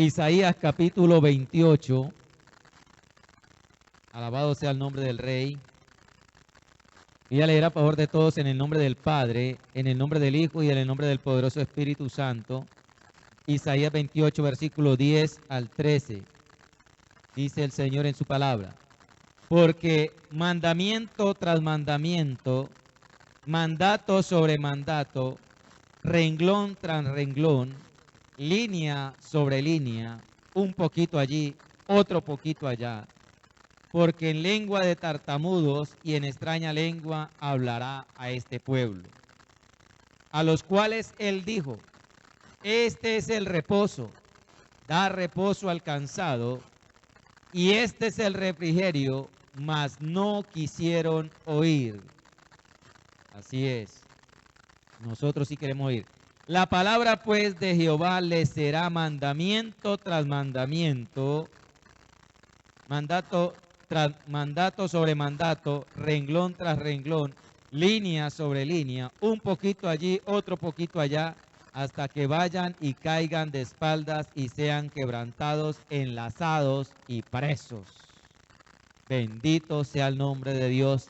Isaías capítulo 28. Alabado sea el nombre del Rey. Y a leer a favor de todos en el nombre del Padre, en el nombre del Hijo y en el nombre del poderoso Espíritu Santo. Isaías 28, versículo 10 al 13. Dice el Señor en su palabra: porque mandamiento tras mandamiento, mandato sobre mandato, renglón tras renglón, línea sobre línea, un poquito allí, otro poquito allá, porque en lengua de tartamudos y en extraña lengua hablará a este pueblo, a los cuales él dijo: este es el reposo, da reposo al cansado, y este es el refrigerio, mas no quisieron oír. Así es, nosotros sí queremos oír. La palabra pues de Jehová les será mandamiento tras mandamiento, mandato tras mandato sobre mandato, renglón tras renglón, línea sobre línea, un poquito allí, otro poquito allá, hasta que vayan y caigan de espaldas y sean quebrantados, enlazados y presos. Bendito sea el nombre de Dios.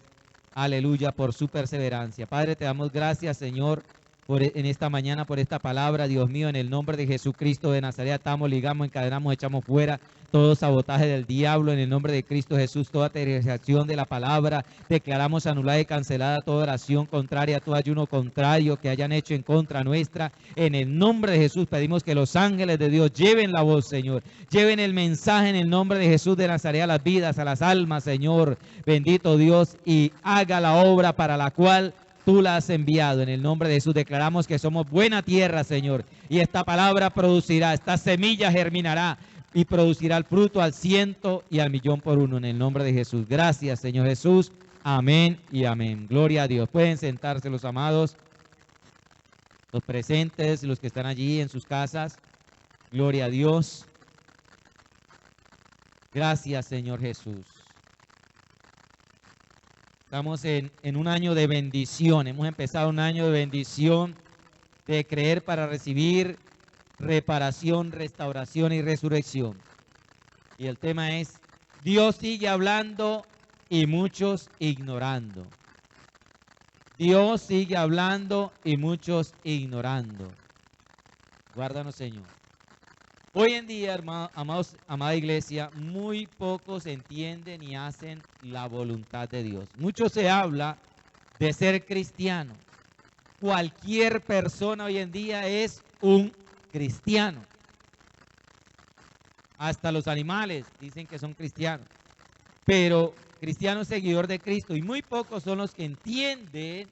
Aleluya, por su perseverancia. Padre, te damos gracias, Señor, en esta mañana por esta palabra. Dios mío, en el nombre de Jesucristo de Nazaret, atamos, ligamos, encadenamos, echamos fuera todo sabotaje del diablo. En el nombre de Cristo Jesús, toda tergiversación de la palabra, declaramos anulada y cancelada toda oración contraria, todo ayuno contrario que hayan hecho en contra nuestra. En el nombre de Jesús pedimos que los ángeles de Dios lleven la voz, Señor, lleven el mensaje en el nombre de Jesús de Nazaret a las vidas, a las almas, Señor, bendito Dios, y haga la obra para la cual tú la has enviado. En el nombre de Jesús declaramos que somos buena tierra, Señor, y esta palabra producirá, esta semilla germinará y producirá el fruto al 100 y al 1.000.000 por uno. En el nombre de Jesús. Gracias, Señor Jesús. Amén y amén. Gloria a Dios. Pueden sentarse los amados, los presentes, los que están allí en sus casas. Gloria a Dios. Gracias, Señor Jesús. Estamos en un año de bendición. Hemos empezado un año de bendición, de creer para recibir reparación, restauración y resurrección. Y el tema es: Dios sigue hablando y muchos ignorando. Dios sigue hablando y muchos ignorando. Guárdanos, Señor. Hoy en día, amados, amada iglesia, muy pocos entienden y hacen la voluntad de Dios. Mucho se habla de ser cristiano. Cualquier persona hoy en día es un cristiano. Hasta los animales dicen que son cristianos. Pero cristiano seguidor de Cristo. Y muy pocos son los que entienden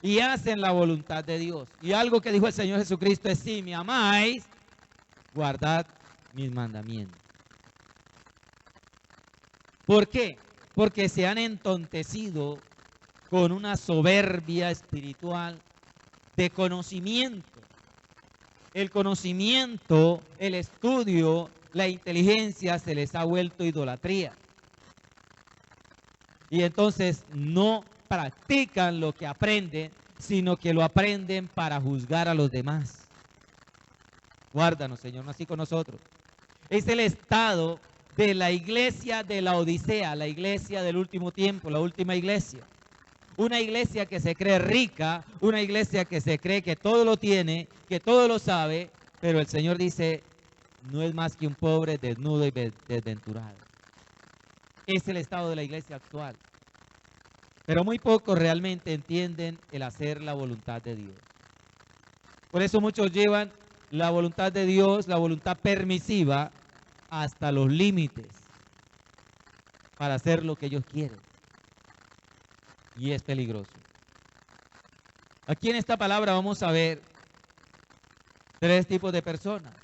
y hacen la voluntad de Dios. Y algo que dijo el Señor Jesucristo es: si me amáis, guardad mis mandamientos. ¿Por qué? Porque se han entontecido con una soberbia espiritual de conocimiento. El conocimiento, el estudio, la inteligencia se les ha vuelto idolatría. Y entonces no practican lo que aprenden, sino que lo aprenden para juzgar a los demás. Guárdanos, Señor, no así con nosotros. Es el estado de la iglesia de la Odisea, la iglesia del último tiempo, la última iglesia. Una iglesia que se cree rica, una iglesia que se cree que todo lo tiene, que todo lo sabe, pero el Señor dice: no es más que un pobre, desnudo y desventurado. Es el estado de la iglesia actual. Pero muy pocos realmente entienden el hacer la voluntad de Dios. Por eso muchos llevan la voluntad de Dios, la voluntad permisiva, hasta los límites para hacer lo que ellos quieren. Y es peligroso. Aquí en esta palabra vamos a ver tres tipos de personas: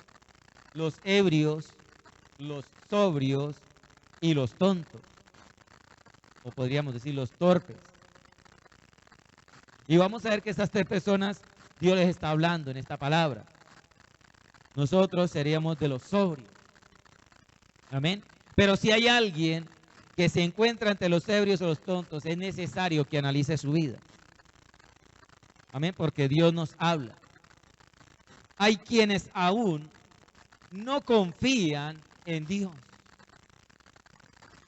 los ebrios, los sobrios y los tontos, o podríamos decir los torpes. Y vamos a ver que estas tres personas Dios les está hablando en esta palabra. Nosotros seríamos de los sobrios. Amén. Pero si hay alguien que se encuentra entre los ebrios o los tontos, es necesario que analice su vida. Amén, porque Dios nos habla. Hay quienes aún no confían en Dios.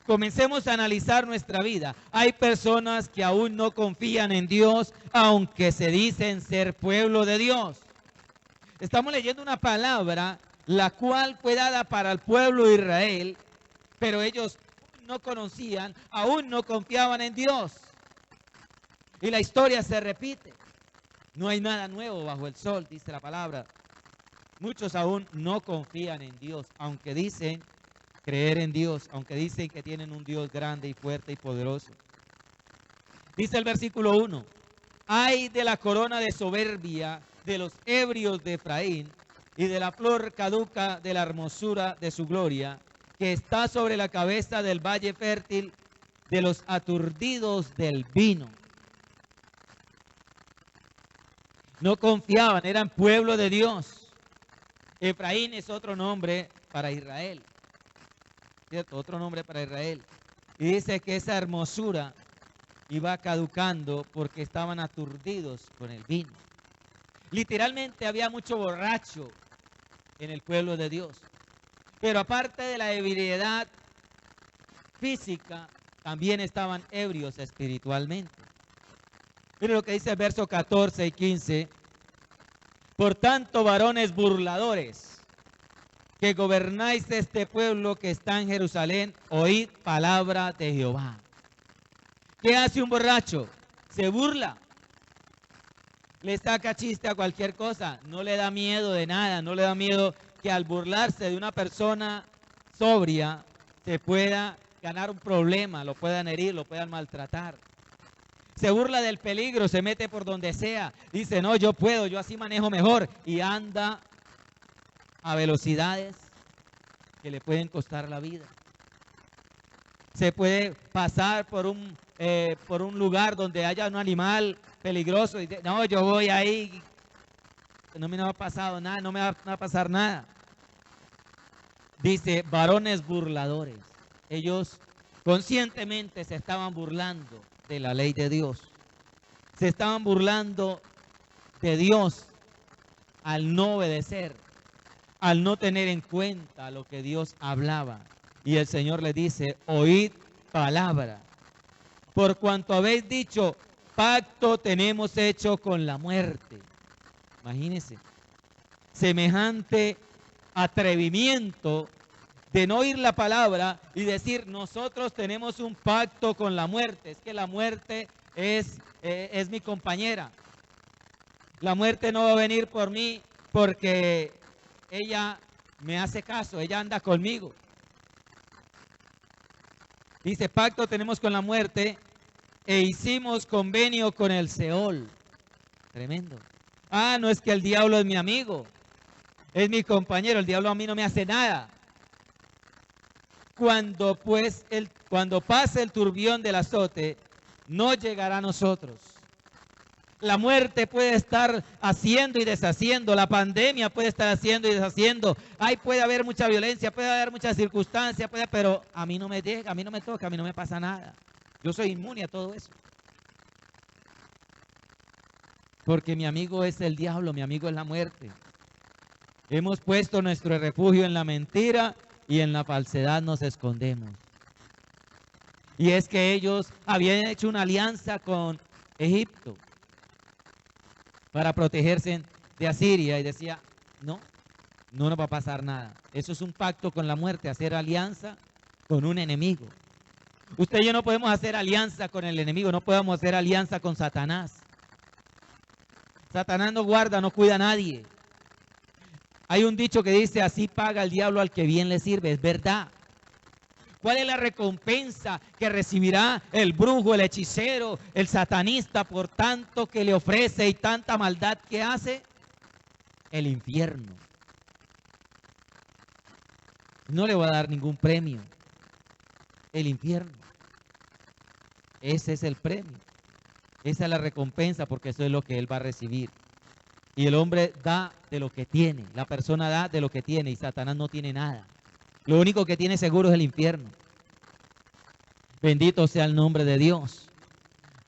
Comencemos a analizar nuestra vida. Hay personas que aún no confían en Dios, aunque se dicen ser pueblo de Dios. Estamos leyendo una palabra, la cual fue dada para el pueblo de Israel, pero ellos no conocían, aún no confiaban en Dios. Y la historia se repite. No hay nada nuevo bajo el sol, dice la palabra. Muchos aún no confían en Dios, aunque dicen creer en Dios, aunque dicen que tienen un Dios grande y fuerte y poderoso. Dice el versículo 1, ay de la corona de soberbia de los ebrios de Efraín y de la flor caduca de la hermosura de su gloria, que está sobre la cabeza del valle fértil de los aturdidos del vino. No confiaban, eran pueblo de Dios. Efraín es otro nombre para Israel. ¿Cierto? Otro nombre para Israel. Y dice que esa hermosura iba caducando porque estaban aturdidos con el vino. Literalmente había mucho borracho en el pueblo de Dios. Pero aparte de la ebriedad física, también estaban ebrios espiritualmente. Mire lo que dice el verso 14 y 15. Por tanto, varones burladores, que gobernáis este pueblo que está en Jerusalén, oíd palabra de Jehová. ¿Qué hace un borracho? Se burla. Le saca chiste a cualquier cosa. No le da miedo de nada. No le da miedo que al burlarse de una persona sobria se pueda ganar un problema, lo puedan herir, lo puedan maltratar. Se burla del peligro, se mete por donde sea. Dice, no, yo puedo, yo así manejo mejor. Y anda a velocidades que le pueden costar la vida. Se puede pasar por un lugar donde haya un animal peligroso y dice, no, yo voy ahí, no me ha pasado nada, no me va a pasar nada. Dice, varones burladores. Ellos conscientemente se estaban burlando de la ley de Dios. Se estaban burlando de Dios al no obedecer, al no tener en cuenta lo que Dios hablaba. Y el Señor le dice, oíd palabra, por cuanto habéis dicho, pacto tenemos hecho con la muerte. Imagínense, semejante atrevimiento de no oír la palabra y decir, nosotros tenemos un pacto con la muerte. Es que la muerte es mi compañera. La muerte no va a venir por mí porque ella me hace caso, ella anda conmigo. Dice, pacto tenemos con la muerte e hicimos convenio con el Seol. Tremendo. Ah, no es que el diablo es mi amigo, es mi compañero, el diablo a mí no me hace nada. Cuando pase el turbión del azote, no llegará a nosotros. La muerte puede estar haciendo y deshaciendo, la pandemia puede estar haciendo y deshaciendo, ahí puede haber mucha violencia, puede haber muchas circunstancias, pero a mí no me llega, a mí no me toca, a mí no me pasa nada. Yo soy inmune a todo eso. Porque mi amigo es el diablo, mi amigo es la muerte. Hemos puesto nuestro refugio en la mentira y en la falsedad nos escondemos. Y es que ellos habían hecho una alianza con Egipto para protegerse de Asiria y decía, no nos va a pasar nada. Eso es un pacto con la muerte, hacer alianza con un enemigo. Usted y yo no podemos hacer alianza con el enemigo, no podemos hacer alianza con Satanás. Satanás no guarda, no cuida a nadie. Hay un dicho que dice, así paga el diablo al que bien le sirve, es verdad. ¿Cuál es la recompensa que recibirá el brujo, el hechicero, el satanista por tanto que le ofrece y tanta maldad que hace? El infierno. No le va a dar ningún premio. El infierno. Ese es el premio. Esa es la recompensa porque eso es lo que él va a recibir. Y el hombre da de lo que tiene. La persona da de lo que tiene y Satanás no tiene nada. Lo único que tiene seguro es el infierno. Bendito sea el nombre de Dios.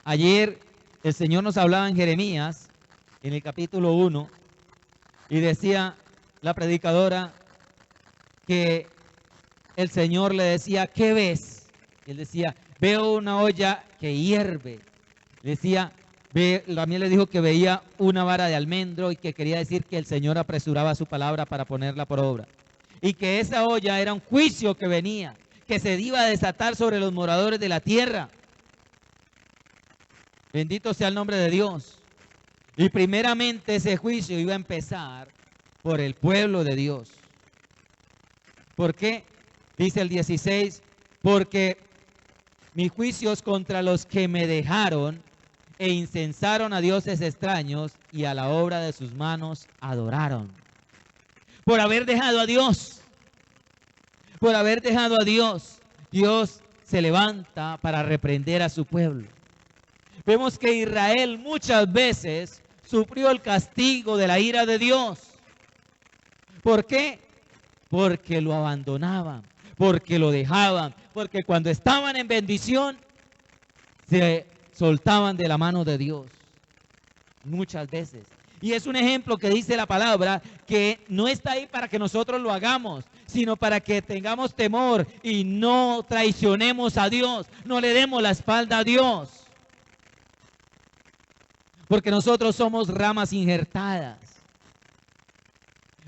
Ayer el Señor nos hablaba en Jeremías, en el capítulo 1, y decía la predicadora que el Señor le decía, ¿qué ves? Y él decía, veo una olla que hierve. Decía, también le dijo que veía una vara de almendro y que quería decir que el Señor apresuraba su palabra para ponerla por obra. Y que esa olla era un juicio que venía, que se iba a desatar sobre los moradores de la tierra. Bendito sea el nombre de Dios. Y primeramente ese juicio iba a empezar por el pueblo de Dios. ¿Por qué? Dice el 16, porque mis juicios contra los que me dejaron e incensaron a dioses extraños y a la obra de sus manos adoraron. Por haber dejado a Dios, por haber dejado a Dios, Dios se levanta para reprender a su pueblo. Vemos que Israel muchas veces sufrió el castigo de la ira de Dios. ¿Por qué? Porque lo abandonaban, porque lo dejaban, porque cuando estaban en bendición se soltaban de la mano de Dios. Muchas veces. Y es un ejemplo que dice la palabra que no está ahí para que nosotros lo hagamos, sino para que tengamos temor y no traicionemos a Dios, no le demos la espalda a Dios. Porque nosotros somos ramas injertadas.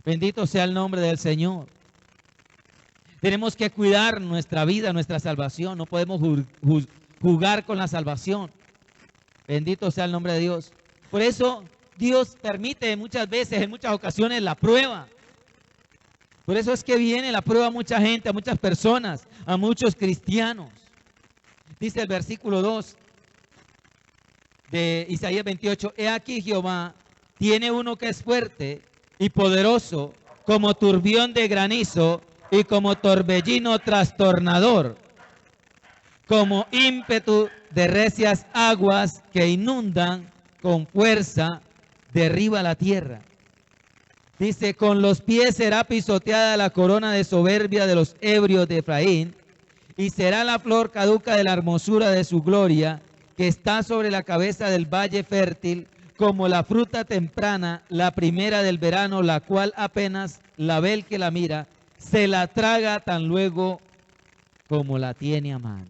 Bendito sea el nombre del Señor. Tenemos que cuidar nuestra vida, nuestra salvación. No podemos jugar con la salvación. Bendito sea el nombre de Dios. Por eso Dios permite muchas veces, en muchas ocasiones, la prueba. Por eso es que viene la prueba a mucha gente, a muchas personas, a muchos cristianos. Dice el versículo 2 de Isaías 28, he aquí Jehová tiene uno que es fuerte y poderoso, como turbión de granizo y como torbellino trastornador, como ímpetu de recias aguas que inundan con fuerza, derriba la tierra. Dice, con los pies será pisoteada la corona de soberbia de los ebrios de Efraín, y será la flor caduca de la hermosura de su gloria, que está sobre la cabeza del valle fértil, como la fruta temprana, la primera del verano, la cual apenas la ve el que la mira, se la traga tan luego como la tiene a mano.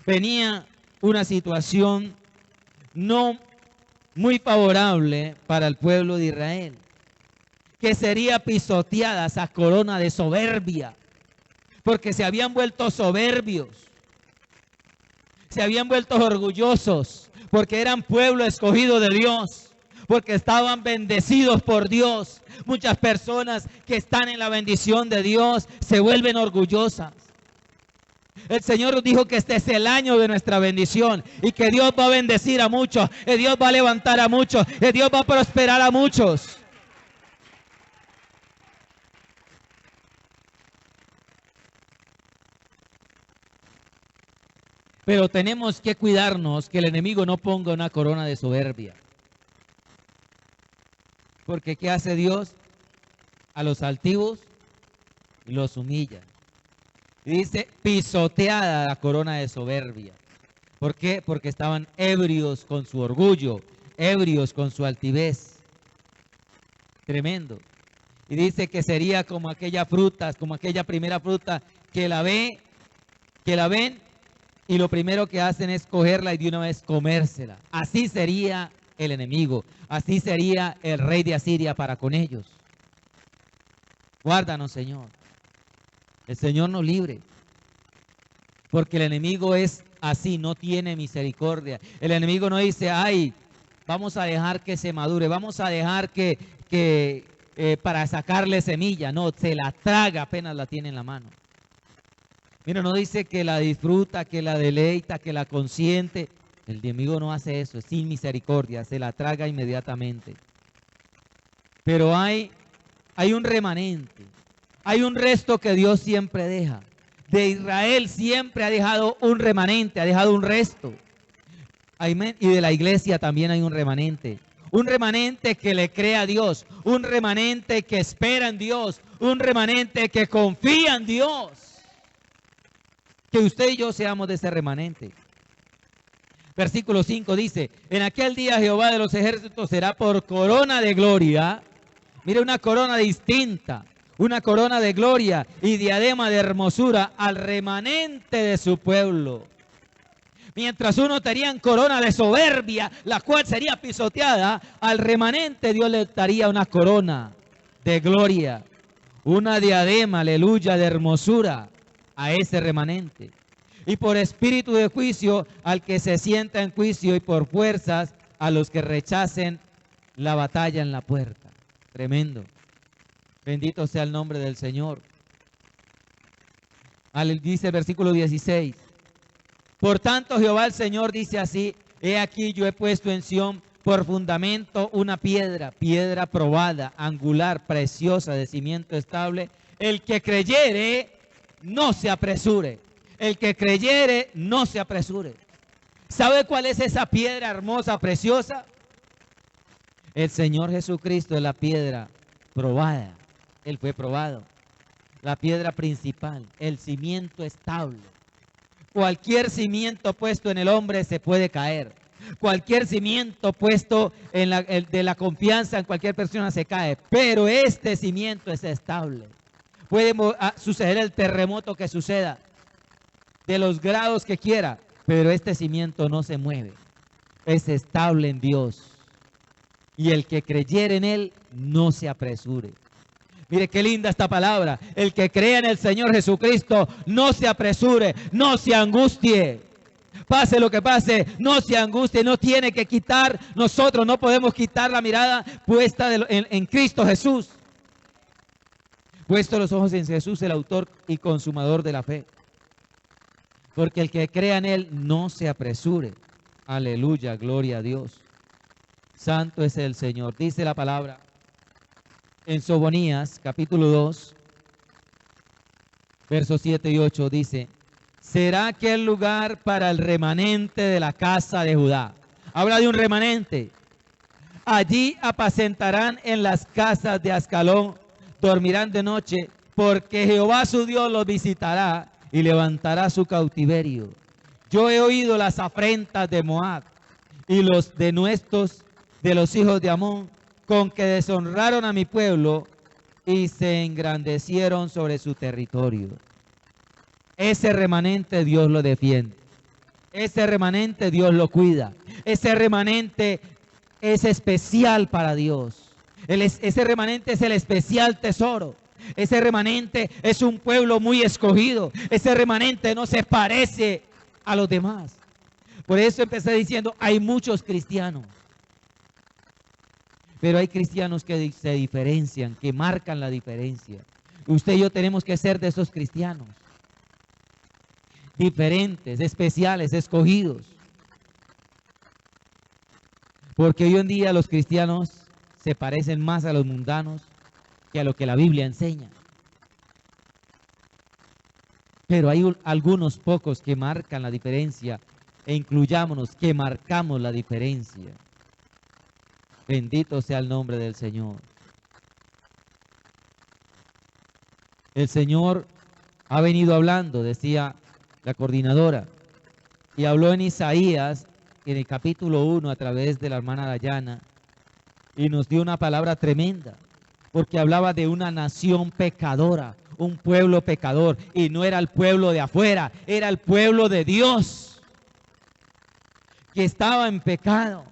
Venía una situación no muy favorable para el pueblo de Israel, que sería pisoteada esa corona de soberbia, porque se habían vuelto soberbios, se habían vuelto orgullosos, porque eran pueblo escogido de Dios, porque estaban bendecidos por Dios. Muchas personas que están en la bendición de Dios se vuelven orgullosas. El Señor nos dijo que este es el año de nuestra bendición y que Dios va a bendecir a muchos, que Dios va a levantar a muchos, que Dios va a prosperar a muchos. Pero tenemos que cuidarnos que el enemigo no ponga una corona de soberbia. Porque ¿qué hace Dios? A los altivos los humilla. Y dice, pisoteada la corona de soberbia. ¿Por qué? Porque estaban ebrios con su orgullo, ebrios con su altivez. Tremendo. Y dice que sería como aquella fruta, como aquella primera fruta que la ven y lo primero que hacen es cogerla y de una vez comérsela. Así sería el enemigo, así sería el rey de Asiria para con ellos. Guárdanos, Señor. El Señor nos libre. Porque el enemigo es así, no tiene misericordia. El enemigo no dice, ay, vamos a dejar que se madure, vamos a dejar que para sacarle semilla. No, se la traga apenas la tiene en la mano. Mira, no dice que la disfruta, que la deleita, que la consiente. El enemigo no hace eso, es sin misericordia, se la traga inmediatamente. Pero hay un remanente, hay un resto que Dios siempre deja. De Israel siempre ha dejado un remanente, ha dejado un resto. Y de la iglesia también hay un remanente. Un remanente que le cree a Dios, un remanente que espera en Dios, un remanente que confía en Dios. Que usted y yo seamos de ese remanente. Versículo 5 dice, en aquel día Jehová de los ejércitos será por corona de gloria. Mire, una corona distinta, una corona de gloria y diadema de hermosura al remanente de su pueblo. Mientras unos tenían corona de soberbia, la cual sería pisoteada, al remanente Dios le daría una corona de gloria, una diadema, aleluya, de hermosura a ese remanente. Y por espíritu de juicio al que se sienta en juicio, y por fuerzas a los que rechacen la batalla en la puerta. Tremendo. Bendito sea el nombre del Señor. Dice el versículo 16. Por tanto, Jehová el Señor dice así: he aquí yo he puesto en Sión por fundamento una piedra, piedra probada, angular, preciosa, de cimiento estable. El que creyere, no se apresure. El que creyere, no se apresure. ¿Sabe cuál es esa piedra hermosa, preciosa? El Señor Jesucristo es la piedra probada. Él fue probado. La piedra principal, el cimiento estable. Cualquier cimiento puesto en el hombre se puede caer. Cualquier cimiento puesto de la confianza en cualquier persona se cae. Pero este cimiento es estable. Puede suceder el terremoto que suceda, de los grados que quiera, pero este cimiento no se mueve. Es estable en Dios. Y el que creyere en Él, no se apresure. Mire qué linda esta palabra. El que crea en el Señor Jesucristo, no se apresure, no se angustie. Pase lo que pase, no se angustie, no tiene que quitar. Nosotros no podemos quitar la mirada puesta en Cristo Jesús. Puesto los ojos en Jesús, el autor y consumador de la fe. Porque el que crea en Él, no se apresure. Aleluya, gloria a Dios. Santo es el Señor. Dice la palabra en Sofonías, capítulo 2, versos 7 y 8, dice: será aquel lugar para el remanente de la casa de Judá. Habla de un remanente. Allí apacentarán en las casas de Ascalón, dormirán de noche, porque Jehová su Dios los visitará y levantará su cautiverio. Yo he oído las afrentas de Moab y los denuestos de los hijos de Amón, con que deshonraron a mi pueblo y se engrandecieron sobre su territorio. Ese remanente Dios lo defiende. Ese remanente Dios lo cuida. Ese remanente es especial para Dios. Ese remanente es el especial tesoro. Ese remanente es un pueblo muy escogido. Ese remanente no se parece a los demás. Por eso empecé diciendo, hay muchos cristianos. Pero hay cristianos que se diferencian, que marcan la diferencia. Usted y yo tenemos que ser de esos cristianos. Diferentes, especiales, escogidos. Porque hoy en día los cristianos se parecen más a los mundanos que a lo que la Biblia enseña. Pero hay algunos pocos que marcan la diferencia, e incluyámonos que marcamos la diferencia. Bendito sea el nombre del Señor. El Señor ha venido hablando, decía la coordinadora, y habló en Isaías, en el capítulo 1, a través de la hermana Dayana, y nos dio una palabra tremenda, porque hablaba de una nación pecadora, un pueblo pecador, y no era el pueblo de afuera, era el pueblo de Dios, que estaba en pecado,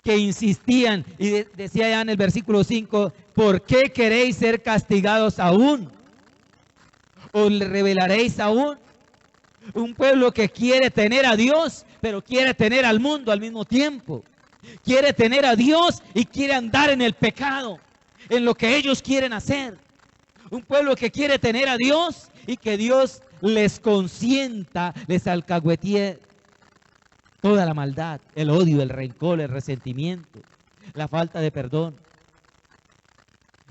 que insistían, y decía ya en el versículo 5, ¿por qué queréis ser castigados aún? ¿Os revelaréis aún? Un pueblo que quiere tener a Dios, pero quiere tener al mundo al mismo tiempo. Quiere tener a Dios y quiere andar en el pecado, en lo que ellos quieren hacer. Un pueblo que quiere tener a Dios y que Dios les consienta, les alcahuetee toda la maldad, el odio, el rencor, el resentimiento, la falta de perdón.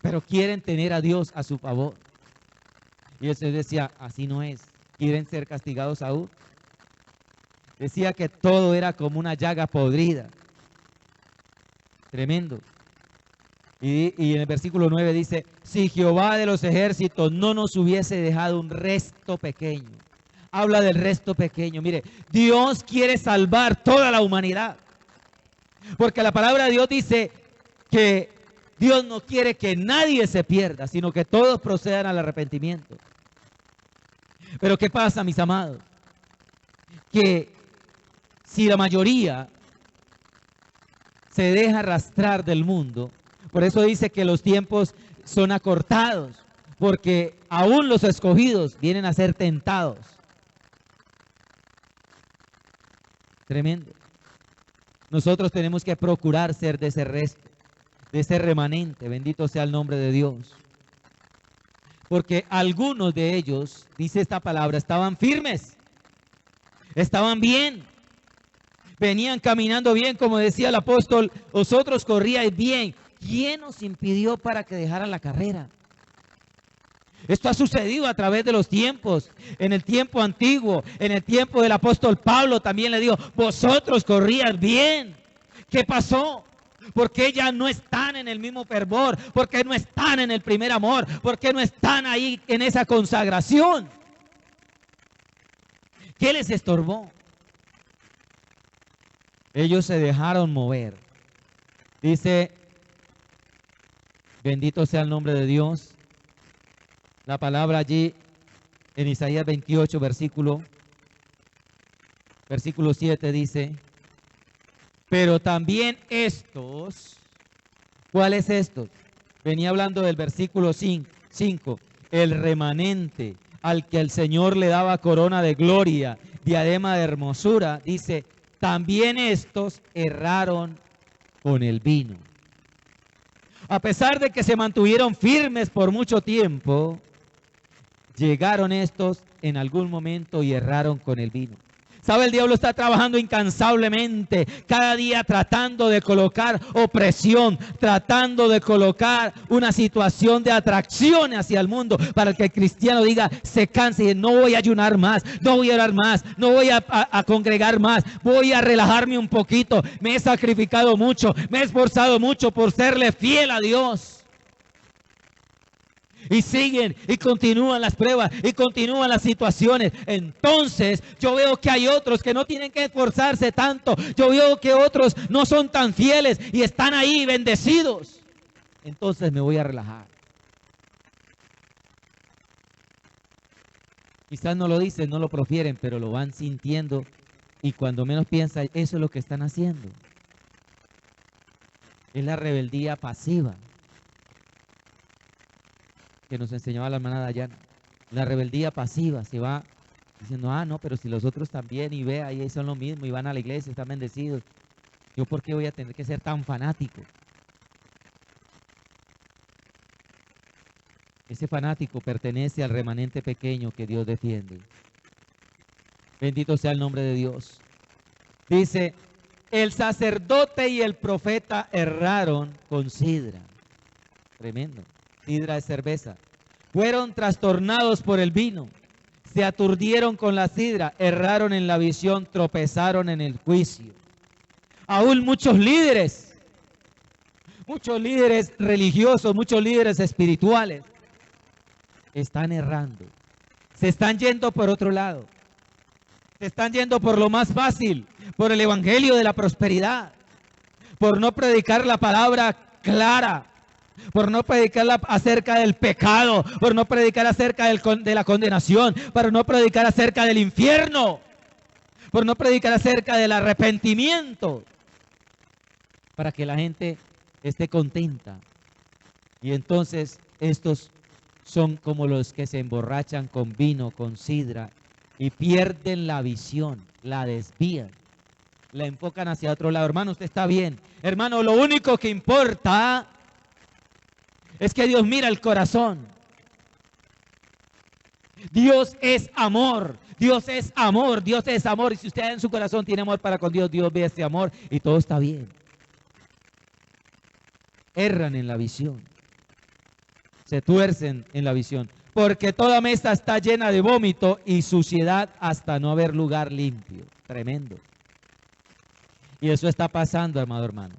Pero quieren tener a Dios a su favor. Y el Señor decía, así no es. ¿Quieren ser castigados aún? Decía que todo era como una llaga podrida. Tremendo. Y en el versículo 9 dice, si Jehová de los ejércitos no nos hubiese dejado un resto pequeño. Habla del resto pequeño. Mire, Dios quiere salvar toda la humanidad. Porque la palabra de Dios dice que Dios no quiere que nadie se pierda, sino que todos procedan al arrepentimiento. Pero ¿qué pasa, mis amados? Que si la mayoría se deja arrastrar del mundo, por eso dice que los tiempos son acortados, porque aún los escogidos vienen a ser tentados. Tremendo. Nosotros tenemos que procurar ser de ese resto, de ese remanente, bendito sea el nombre de Dios. Porque algunos de ellos, dice esta palabra, estaban firmes, estaban bien, venían caminando bien, como decía el apóstol, vosotros corríais bien. ¿Quién nos impidió para que dejaran la carrera? Esto ha sucedido a través de los tiempos, en el tiempo antiguo, en el tiempo del apóstol Pablo también le dijo, vosotros corríais bien. ¿Qué pasó? Porque ya no están en el mismo fervor, porque no están en el primer amor, porque no están ahí en esa consagración. ¿Qué les estorbó? Ellos se dejaron mover. Dice, bendito sea el nombre de Dios. La palabra allí en Isaías 28, versículo 7 dice, pero también estos, ¿cuáles estos? Venía hablando del versículo 5, el remanente al que el Señor le daba corona de gloria, diadema de hermosura, dice, también estos erraron con el vino. A pesar de que se mantuvieron firmes por mucho tiempo, llegaron estos en algún momento y erraron con el vino. ¿Sabe? El diablo está trabajando incansablemente, cada día tratando de colocar opresión, tratando de colocar una situación de atracción hacia el mundo, para que el cristiano diga, se canse y no voy a ayunar más, no voy a orar más, no voy a congregar más, voy a relajarme un poquito, me he sacrificado mucho, me he esforzado mucho por serle fiel a Dios. Y siguen y continúan las pruebas y continúan las situaciones. Entonces yo veo que hay otros que no tienen que esforzarse tanto. Yo veo que otros no son tan fieles y están ahí bendecidos. Entonces me voy a relajar. Quizás no lo dicen, no lo profieren, pero lo van sintiendo. Y cuando menos piensa, eso es lo que están haciendo. Es la rebeldía pasiva que nos enseñaba la hermana Dayana. La rebeldía pasiva, se va diciendo, ah, no, pero si los otros también, y ve, ahí son lo mismo, y van a la iglesia, están bendecidos. ¿Yo por qué voy a tener que ser tan fanático? Ese fanático pertenece al remanente pequeño que Dios defiende. Bendito sea el nombre de Dios. Dice, el sacerdote y el profeta erraron con sidra. Tremendo. Sidra de cerveza. Fueron trastornados por el vino, se aturdieron con la sidra, erraron en la visión, tropezaron en el juicio. Aún muchos líderes religiosos, muchos líderes espirituales están errando, se están yendo por otro lado, se están yendo por lo más fácil, por el evangelio de la prosperidad, por no predicar la palabra clara, por no predicar acerca del pecado, por no predicar acerca de la condenación, por no predicar acerca del infierno, por no predicar acerca del arrepentimiento, para que la gente esté contenta. Y entonces estos son como los que se emborrachan con vino, con sidra, y pierden la visión, la desvían, la enfocan hacia otro lado. Hermano, usted está bien. Hermano, lo único que importa es que Dios mira el corazón. Dios es amor, Dios es amor, Dios es amor. Y si usted en su corazón tiene amor para con Dios, Dios ve ese amor y todo está bien. Erran en la visión, se tuercen en la visión, porque toda mesa está llena de vómito y suciedad hasta no haber lugar limpio. Tremendo. Y eso está pasando, amado hermano.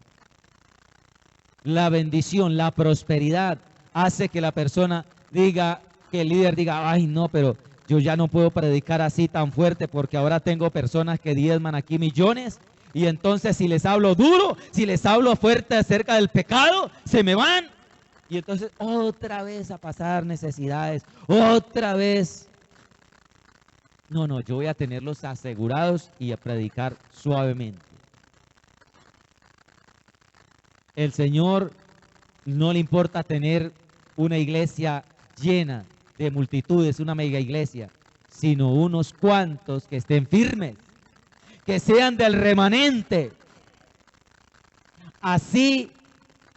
La bendición, la prosperidad hace que la persona diga, que el líder diga, ay no, pero yo ya no puedo predicar así tan fuerte porque ahora tengo personas que diezman aquí millones Y entonces si les hablo duro, si les hablo fuerte acerca del pecado, se me van. Y entonces otra vez a pasar necesidades, otra vez. No, no, yo voy a tenerlos asegurados y a predicar suavemente. El Señor no le importa tener una iglesia llena de multitudes, una mega iglesia, sino unos cuantos que estén firmes, que sean del remanente. Así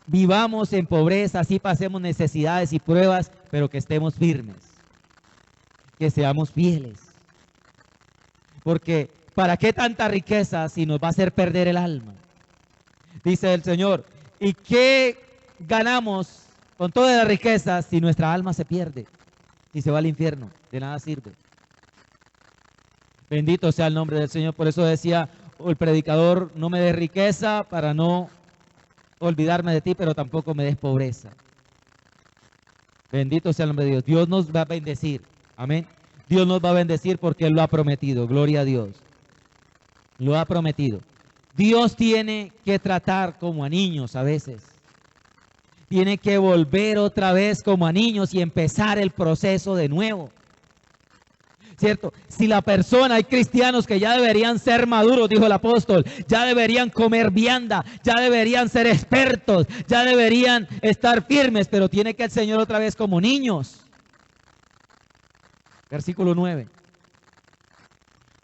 vivamos en pobreza, así pasemos necesidades y pruebas, pero que estemos firmes, que seamos fieles. Porque ¿para qué tanta riqueza si nos va a hacer perder el alma? Dice el Señor, ¿y qué ganamos con toda la riqueza si nuestra alma se pierde y se va al infierno? De nada sirve. Bendito sea el nombre del Señor. Por eso decía el predicador, no me des riqueza para no olvidarme de ti, pero tampoco me des pobreza. Bendito sea el nombre de Dios. Dios nos va a bendecir. Amén. Dios nos va a bendecir porque Él lo ha prometido. Gloria a Dios. Lo ha prometido. Dios tiene que tratar como a niños a veces. Tiene que volver otra vez como a niños y empezar el proceso de nuevo. ¿Cierto? Si la persona, hay cristianos que ya deberían ser maduros, dijo el apóstol, ya deberían comer vianda, ya deberían ser expertos, ya deberían estar firmes, pero tiene que el Señor otra vez como niños. Versículo 9.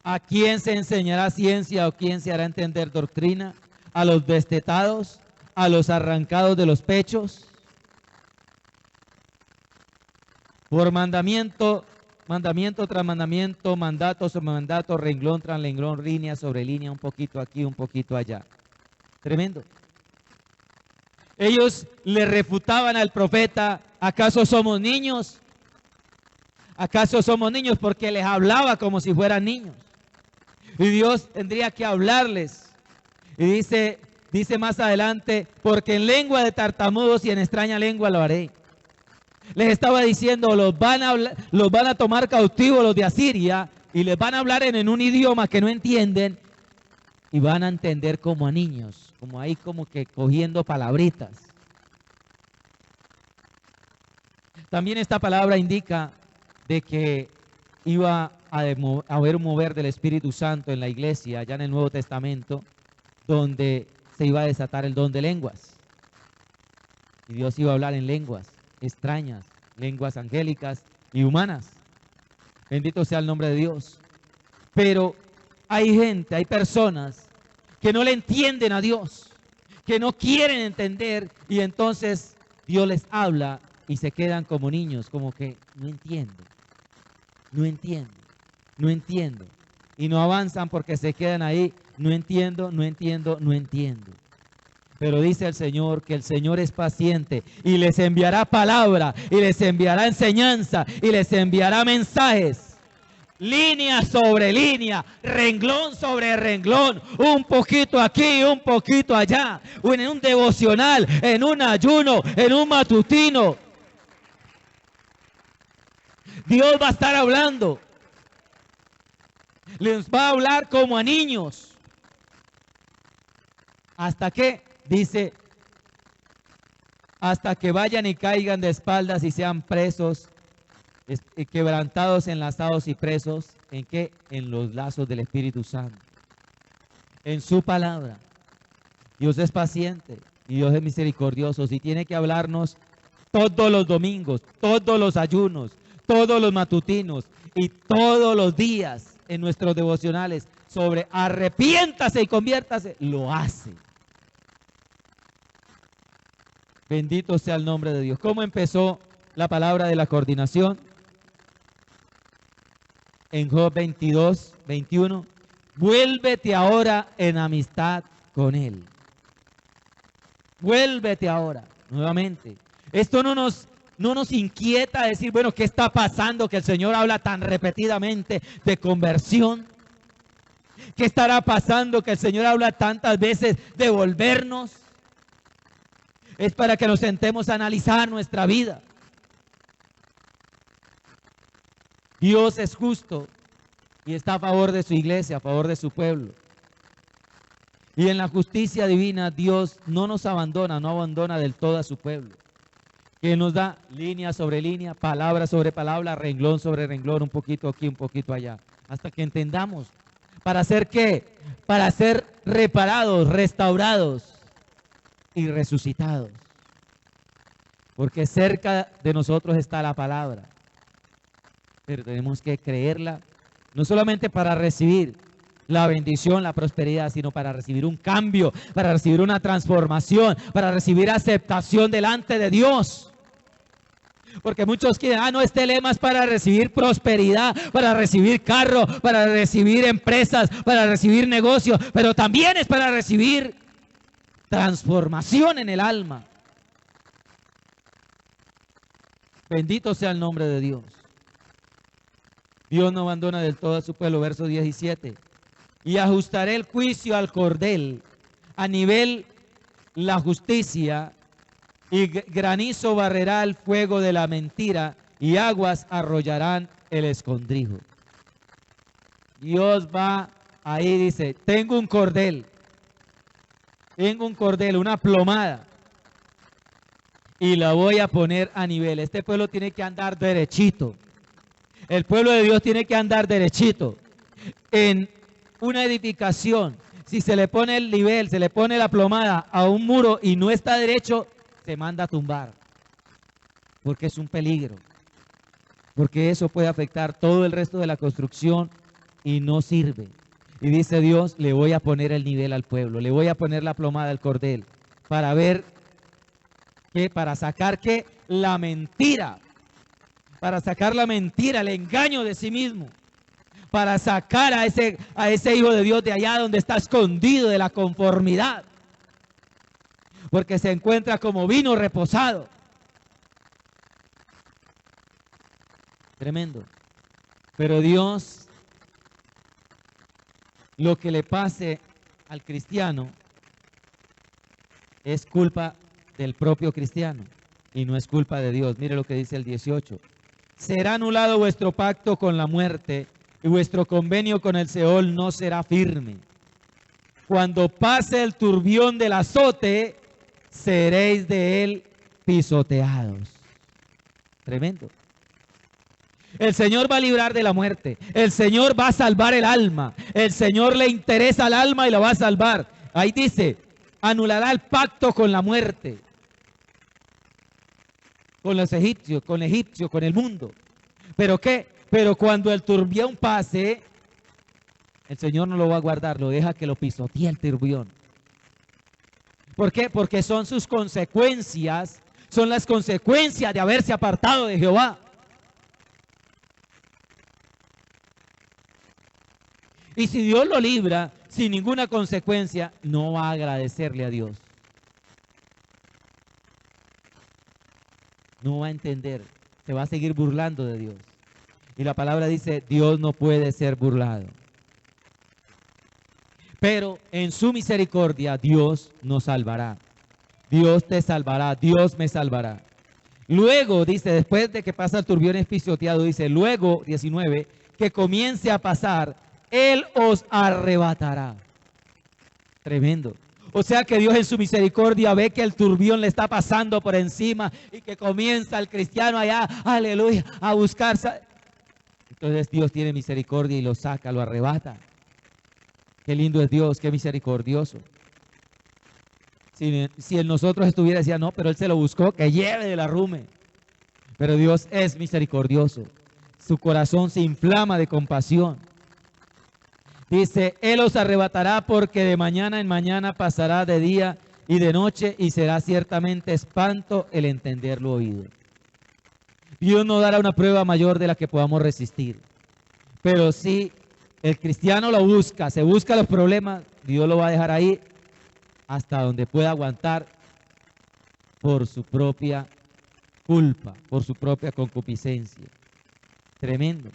¿A quién se enseñará ciencia o quién se hará entender doctrina? ¿A los destetados? ¿A los arrancados de los pechos? Por mandamiento tras mandamiento, mandato sobre mandato, renglón tras renglón, línea sobre línea, un poquito aquí, un poquito allá. Tremendo. Ellos le refutaban al profeta, ¿acaso somos niños? ¿Acaso somos niños? Porque les hablaba como si fueran niños. Y Dios tendría que hablarles. Y dice más adelante, porque en lengua de tartamudos y en extraña lengua lo haré. Les estaba diciendo, los van a tomar cautivos los de Asiria y les van a hablar en un idioma que no entienden y van a entender como a niños, como ahí como que cogiendo palabritas. También esta palabra indica de que iba a haber un mover del Espíritu Santo en la iglesia, ya en el Nuevo Testamento, donde se iba a desatar el don de lenguas. Y Dios iba a hablar en lenguas extrañas, lenguas angélicas y humanas. Bendito sea el nombre de Dios. Pero hay gente, hay personas que no le entienden a Dios, que no quieren entender y entonces Dios les habla y se quedan como niños, como que no entiendo, no entiendo, no entiendo. Y no avanzan porque se quedan ahí, no entiendo, no entiendo, no entiendo. Pero dice el Señor que el Señor es paciente y les enviará palabra y les enviará enseñanza y les enviará mensajes. Línea sobre línea, renglón sobre renglón, un poquito aquí, un poquito allá, en un devocional, en un ayuno, en un matutino. Dios va a estar hablando. Les va a hablar como a niños. ¿Hasta qué? Dice, hasta que vayan y caigan de espaldas y sean presos, quebrantados, enlazados y presos. ¿En qué? En los lazos del Espíritu Santo. En su palabra. Dios es paciente y Dios es misericordioso. Y tiene que hablarnos todos los domingos, todos los ayunos, todos los matutinos y todos los días en nuestros devocionales sobre arrepiéntase y conviértase, lo hace. Bendito sea el nombre de Dios. ¿Cómo empezó la palabra de la coordinación? En Job 22, 21. Vuélvete ahora en amistad con Él. Vuélvete ahora, nuevamente. Esto no nos inquieta decir, bueno, ¿qué está pasando? Que el Señor habla tan repetidamente de conversión. ¿Qué estará pasando? Que el Señor habla tantas veces de volvernos. Es para que nos sentemos a analizar nuestra vida. Dios es justo y está a favor de su iglesia, a favor de su pueblo. Y en la justicia divina Dios no nos abandona, no abandona del todo a su pueblo. Que nos da línea sobre línea, palabra sobre palabra, renglón sobre renglón, un poquito aquí, un poquito allá. Hasta que entendamos. ¿Para hacer qué? Para ser reparados, restaurados y resucitados. Porque cerca de nosotros está la palabra. Pero tenemos que creerla, no solamente para recibir la bendición, la prosperidad, sino para recibir un cambio, para recibir una transformación, para recibir aceptación delante de Dios. Porque muchos quieren, no, este lema es para recibir prosperidad, para recibir carro, para recibir empresas, para recibir negocios, pero también es para recibir transformación en el alma. Bendito sea el nombre de Dios. Dios no abandona del todo a su pueblo, verso 17. Y ajustaré el juicio al cordel, a nivel la justicia, y granizo barrerá el fuego de la mentira, y aguas arrollarán el escondrijo. Dios va ahí, dice, tengo un cordel, una plomada, y la voy a poner a nivel. Este pueblo tiene que andar derechito. El pueblo de Dios tiene que andar derechito. En una edificación, si se le pone el nivel, se le pone la plomada a un muro y no está derecho, se manda a tumbar. Porque es un peligro. Porque eso puede afectar todo el resto de la construcción y no sirve. Y dice Dios, le voy a poner el nivel al pueblo, le voy a poner la plomada al cordel, para ver que, para sacar que la mentira, para sacar la mentira, el engaño de sí mismo, para sacar a ese hijo de Dios de allá donde está escondido de la conformidad, porque se encuentra como vino reposado. Tremendo. Pero Dios, lo que le pase al cristiano es culpa del propio cristiano y no es culpa de Dios. Mire lo que dice el 18. Será anulado vuestro pacto con la muerte y vuestro convenio con el Seol no será firme. Cuando pase el turbión del azote, seréis de él pisoteados. Tremendo. El Señor va a librar de la muerte. El Señor va a salvar el alma. El Señor le interesa al alma y la va a salvar. Ahí dice, anulará el pacto con la muerte. Con los egipcios, con el mundo. ¿Pero qué? Pero cuando el turbión pase, el Señor no lo va a guardar, lo deja que lo pisotee el turbión. ¿Por qué? Porque son sus consecuencias, son las consecuencias de haberse apartado de Jehová. Y si Dios lo libra sin ninguna consecuencia, no va a agradecerle a Dios. No va a entender, se va a seguir burlando de Dios. Y la palabra dice, Dios no puede ser burlado. Pero en su misericordia Dios nos salvará. Dios te salvará, Dios me salvará. Luego, dice, después de que pasa el turbión es pisoteado, dice, luego, 19, que comience a pasar, Él os arrebatará. Tremendo. O sea que Dios en su misericordia ve que el turbión le está pasando por encima y que comienza el cristiano allá, aleluya, a buscar. Entonces Dios tiene misericordia y lo saca, lo arrebata. Qué lindo es Dios, qué misericordioso. Si en nosotros estuviera, decía, no, pero Él se lo buscó, que lleve de la rume. Pero Dios es misericordioso. Su corazón se inflama de compasión. Dice, Él os arrebatará porque de mañana en mañana pasará de día y de noche y será ciertamente espanto el entender lo oído. Dios no dará una prueba mayor de la que podamos resistir. Pero si el cristiano lo busca, se busca los problemas, Dios lo va a dejar ahí hasta donde pueda aguantar por su propia culpa, por su propia concupiscencia. Tremendo.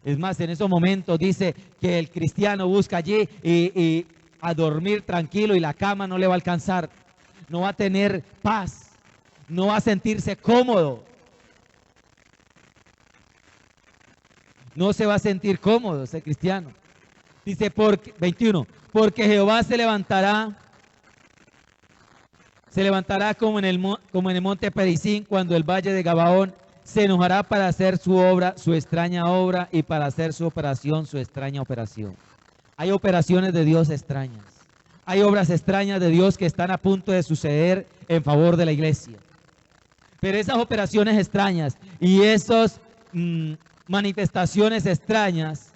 Es más, en esos momentos dice que el cristiano busca allí y a dormir tranquilo y la cama no le va a alcanzar. No va a tener paz. No va a sentirse cómodo. No se va a sentir cómodo ese cristiano. Dice 21, porque Jehová se levantará como en el monte Perizim, cuando el valle de Gabaón se enojará para hacer su obra, su extraña obra, y para hacer su operación, su extraña operación. Hay operaciones de Dios extrañas. Hay obras extrañas de Dios que están a punto de suceder en favor de la iglesia. Pero esas operaciones extrañas y esas manifestaciones extrañas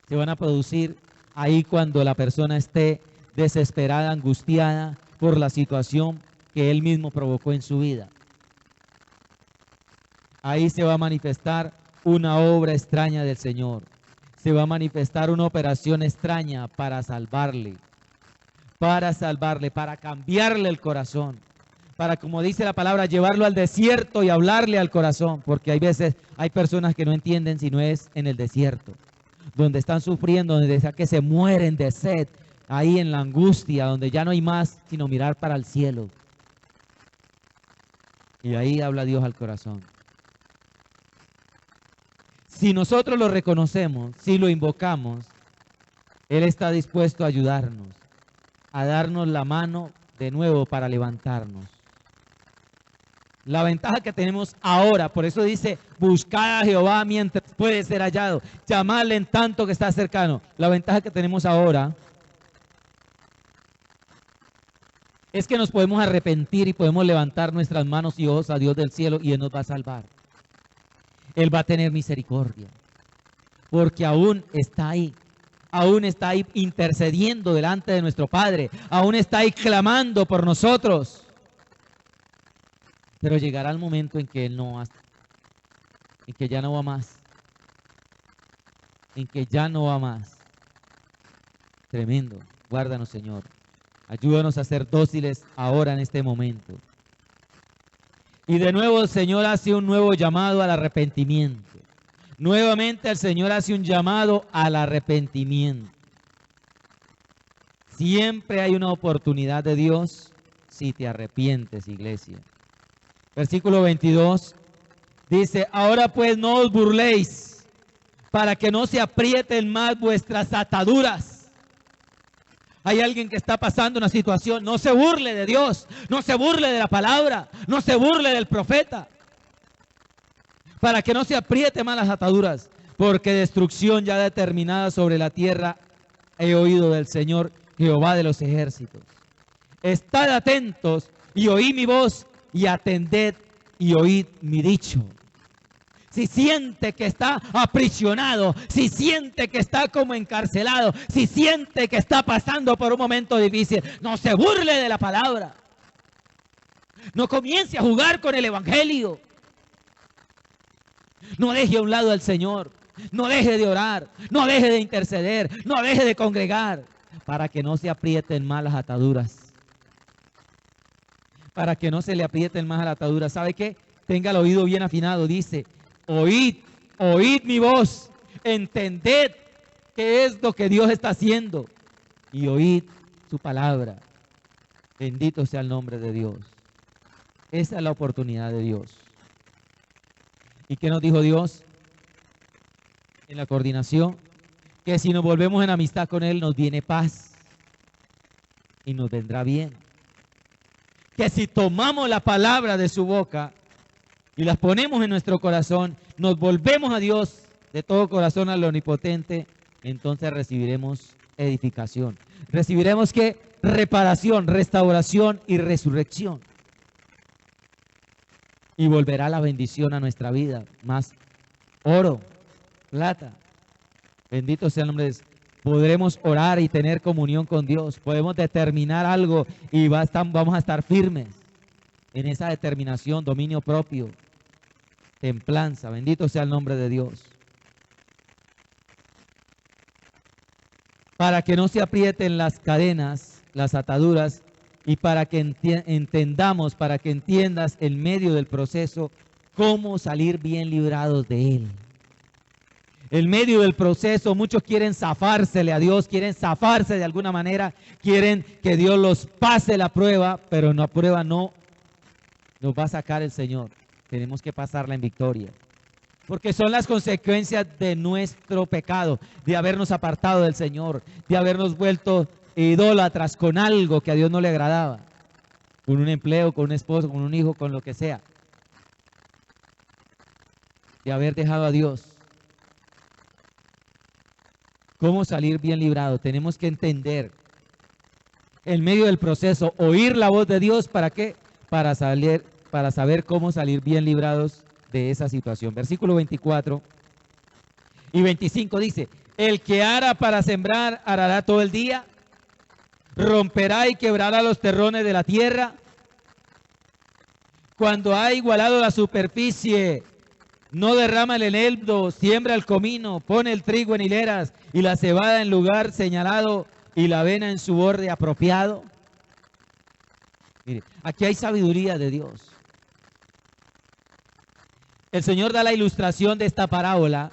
se van a producir ahí cuando la persona esté desesperada, angustiada por la situación que él mismo provocó en su vida. Ahí se va a manifestar una obra extraña del Señor. Se va a manifestar una operación extraña para salvarle, para cambiarle el corazón, para, como dice la palabra, llevarlo al desierto y hablarle al corazón, porque hay personas que no entienden si no es en el desierto, donde están sufriendo, donde desean que se mueren de sed, ahí en la angustia, donde ya no hay más sino mirar para el cielo. Y ahí habla Dios al corazón. Si nosotros lo reconocemos, si lo invocamos, Él está dispuesto a ayudarnos, a darnos la mano de nuevo para levantarnos. La ventaja que tenemos ahora, por eso dice, buscad a Jehová mientras puede ser hallado, llamadle en tanto que está cercano. La ventaja que tenemos ahora es que nos podemos arrepentir y podemos levantar nuestras manos y ojos a Dios del cielo y Él nos va a salvar. Él va a tener misericordia, porque aún está ahí intercediendo delante de nuestro Padre, aún está ahí clamando por nosotros. Pero llegará el momento en que Él en que ya no va más, en que ya no va más. Tremendo. Guárdanos, Señor. Ayúdanos a ser dóciles ahora en este momento. Y de nuevo el Señor hace un nuevo llamado al arrepentimiento. Nuevamente el Señor hace un llamado al arrepentimiento. Siempre hay una oportunidad de Dios si te arrepientes, iglesia. Versículo 22 dice, ahora pues no os burléis, para que no se aprieten más vuestras ataduras. Hay alguien que está pasando una situación, no se burle de Dios, no se burle de la palabra, no se burle del profeta, para que no se apriete más las ataduras, porque destrucción ya determinada sobre la tierra he oído del Señor Jehová de los ejércitos. Estad atentos y oí mi voz, y atended y oíd mi dicho. Si siente que está aprisionado, si siente que está como encarcelado, si siente que está pasando por un momento difícil, no se burle de la palabra. No comience a jugar con el evangelio. No deje a un lado al Señor. No deje de orar. No deje de interceder. No deje de congregar. Para que no se aprieten más las ataduras. Para que no se le aprieten más las ataduras. ¿Sabe qué? Tenga el oído bien afinado. Dice, oíd mi voz, entended qué es lo que Dios está haciendo y oíd su palabra. Bendito sea el nombre de Dios. Esa es la oportunidad de Dios. ¿Y qué nos dijo Dios en la coordinación? Que si nos volvemos en amistad con Él nos viene paz y nos vendrá bien. Que si tomamos la palabra de su boca y las ponemos en nuestro corazón, nos volvemos a Dios de todo corazón, al omnipotente, entonces recibiremos edificación. Recibiremos ¿qué? Reparación, restauración y resurrección. Y volverá la bendición a nuestra vida, más oro, plata. Bendito sea el nombre de Dios. Podremos orar y tener comunión con Dios. Podemos determinar algo y vamos a estar firmes en esa determinación, dominio propio, templanza. Bendito sea el nombre de Dios. Para que no se aprieten las cadenas, las ataduras, y para que entendamos, para que entiendas en medio del proceso cómo salir bien librados de él. En medio del proceso muchos quieren zafársele a Dios, quieren zafarse de alguna manera, quieren que Dios los pase la prueba, pero la prueba no nos va a sacar el Señor. Tenemos que pasarla en victoria. Porque son las consecuencias de nuestro pecado, de habernos apartado del Señor, de habernos vuelto idólatras con algo que a Dios no le agradaba, con un empleo, con un esposo, con un hijo, con lo que sea, de haber dejado a Dios. ¿Cómo salir bien librado? Tenemos que entender en medio del proceso, oír la voz de Dios, ¿para qué? Para saber cómo salir bien librados de esa situación. Versículo 24 y 25 dice: el que ara para sembrar, arará todo el día, romperá y quebrará los terrones de la tierra. Cuando ha igualado la superficie, no derrama el eneldo, siembra el comino, pone el trigo en hileras y la cebada en lugar señalado y la avena en su borde apropiado. Mire, aquí hay sabiduría de Dios. El Señor da la ilustración de esta parábola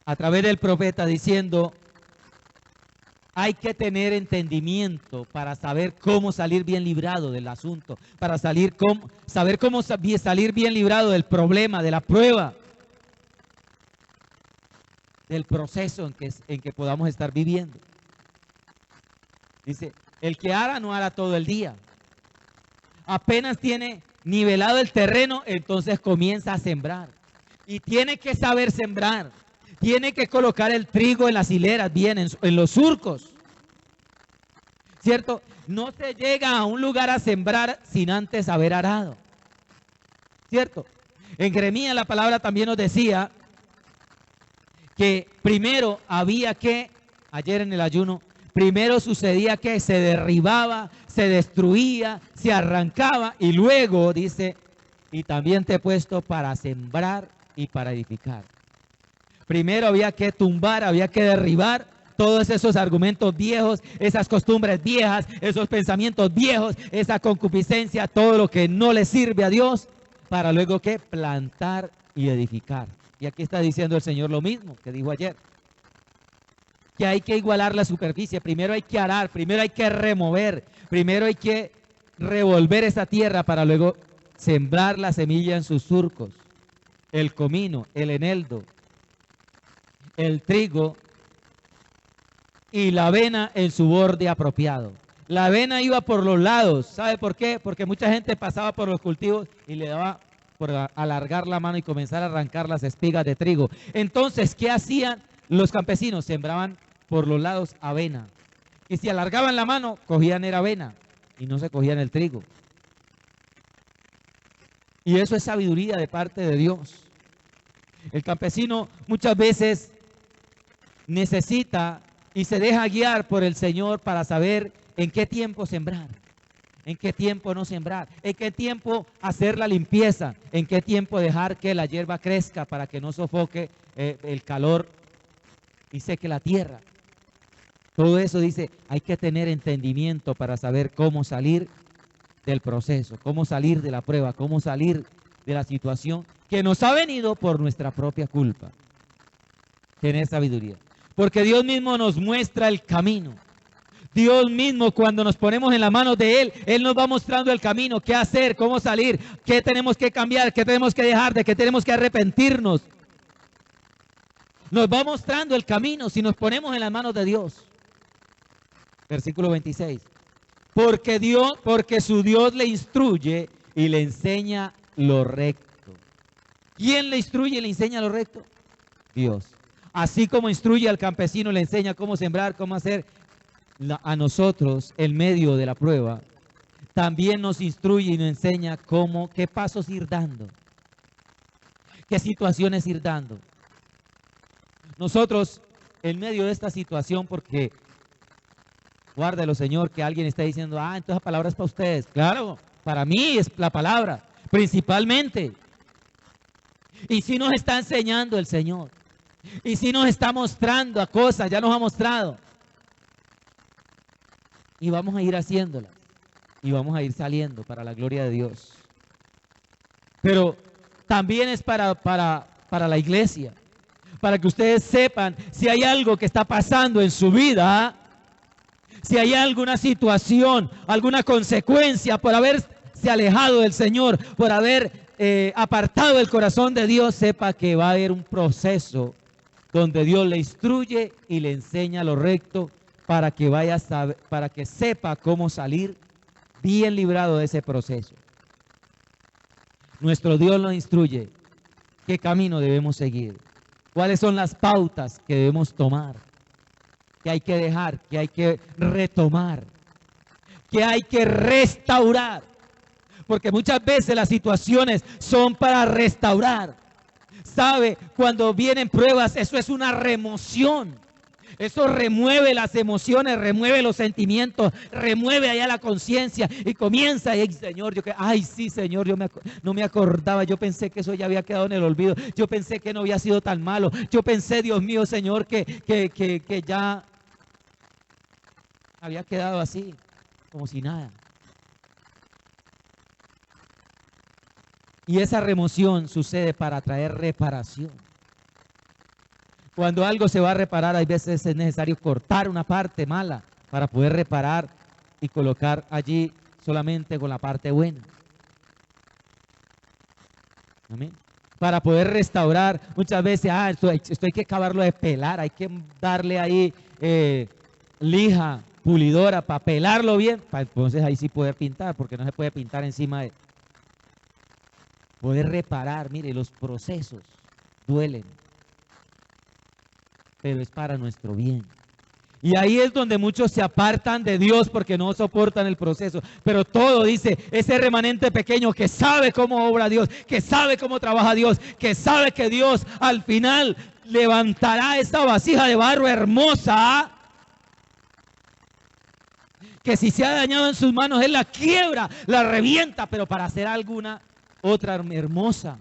a través del profeta diciendo: hay que tener entendimiento para saber cómo salir bien librado del asunto, para saber cómo salir bien librado del problema, de la prueba, del proceso en que podamos estar viviendo. Dice, el que ara no ara todo el día. Apenas tiene nivelado el terreno, entonces comienza a sembrar. Y tiene que saber sembrar. Tiene que colocar el trigo en las hileras, bien, en los surcos. ¿Cierto? No se llega a un lugar a sembrar sin antes haber arado. ¿Cierto? En Jeremías la palabra también nos decía que primero había que, ayer en el ayuno, primero sucedía que se derribaba, se destruía, se arrancaba y luego dice, y también te he puesto para sembrar y para edificar. Primero había que tumbar, había que derribar todos esos argumentos viejos, esas costumbres viejas, esos pensamientos viejos, esa concupiscencia, todo lo que no le sirve a Dios, para luego que plantar y edificar. Y aquí está diciendo el Señor lo mismo que dijo ayer, que hay que igualar la superficie, primero hay que arar, primero hay que remover, primero hay que revolver esa tierra para luego sembrar la semilla en sus surcos, el comino, el eneldo, el trigo y la avena en su borde apropiado. La avena iba por los lados, ¿sabe por qué? Porque mucha gente pasaba por los cultivos y le daba por alargar la mano y comenzar a arrancar las espigas de trigo. Entonces, ¿qué hacían los campesinos? Sembraban por los lados avena. Y si alargaban la mano, cogían era avena y no se cogían el trigo. Y eso es sabiduría de parte de Dios. El campesino muchas veces necesita y se deja guiar por el Señor para saber en qué tiempo sembrar, en qué tiempo no sembrar, en qué tiempo hacer la limpieza, en qué tiempo dejar que la hierba crezca para que no sofoque el calor y seque la tierra. Todo eso dice, hay que tener entendimiento para saber cómo salir del proceso, cómo salir de la prueba, cómo salir de la situación que nos ha venido por nuestra propia culpa. Tener sabiduría. Porque Dios mismo nos muestra el camino. Dios mismo, cuando nos ponemos en las manos de Él, Él nos va mostrando el camino, qué hacer, cómo salir, qué tenemos que cambiar, qué tenemos que dejar, de qué tenemos que arrepentirnos. Nos va mostrando el camino si nos ponemos en las manos de Dios. Versículo 26. Porque su Dios le instruye y le enseña lo recto. ¿Quién le instruye y le enseña lo recto? Dios. Así como instruye al campesino, le enseña cómo sembrar, cómo hacer, a nosotros en medio de la prueba, también nos instruye y nos enseña qué pasos ir dando, qué situaciones ir dando. Nosotros en medio de esta situación, porque guárdelo, Señor, que alguien está diciendo, entonces la palabra es para ustedes. Claro, para mí es la palabra, principalmente. Y si nos está enseñando el Señor. Y si nos está mostrando a cosas, ya nos ha mostrado. Y vamos a ir haciéndolas. Y vamos a ir saliendo para la gloria de Dios. Pero también es para la iglesia. Para que ustedes sepan si hay algo que está pasando en su vida. Si hay alguna situación, alguna consecuencia por haberse alejado del Señor, por haber apartado del corazón de Dios, sepa que va a haber un proceso donde Dios le instruye y le enseña lo recto para que vaya a saber, para que sepa cómo salir bien librado de ese proceso. Nuestro Dios nos instruye qué camino debemos seguir, cuáles son las pautas que debemos tomar, qué hay que dejar, qué hay que retomar, qué hay que restaurar, porque muchas veces las situaciones son para restaurar. ¿Sabe? Cuando vienen pruebas, eso es una remoción. Eso remueve las emociones, remueve los sentimientos, remueve allá la conciencia y comienza, ay Señor, ay sí Señor, no me acordaba, yo pensé que eso ya había quedado en el olvido, yo pensé que no había sido tan malo, yo pensé, Dios mío, Señor, que ya había quedado así, como si nada. Y esa remoción sucede para traer reparación. Cuando algo se va a reparar, hay veces es necesario cortar una parte mala para poder reparar y colocar allí solamente con la parte buena. Amén. Para poder restaurar, muchas veces, esto hay que acabarlo de pelar, hay que darle ahí lija, pulidora, para pelarlo bien, para entonces ahí sí poder pintar, porque no se puede pintar encima de... Poder reparar, mire, los procesos duelen, pero es para nuestro bien. Y ahí es donde muchos se apartan de Dios porque no soportan el proceso. Pero todo dice, ese remanente pequeño que sabe cómo obra Dios, que sabe cómo trabaja Dios, que sabe que Dios al final levantará esa vasija de barro hermosa, que si se ha dañado en sus manos, Él la quiebra, la revienta, pero para hacer alguna otra hermosa.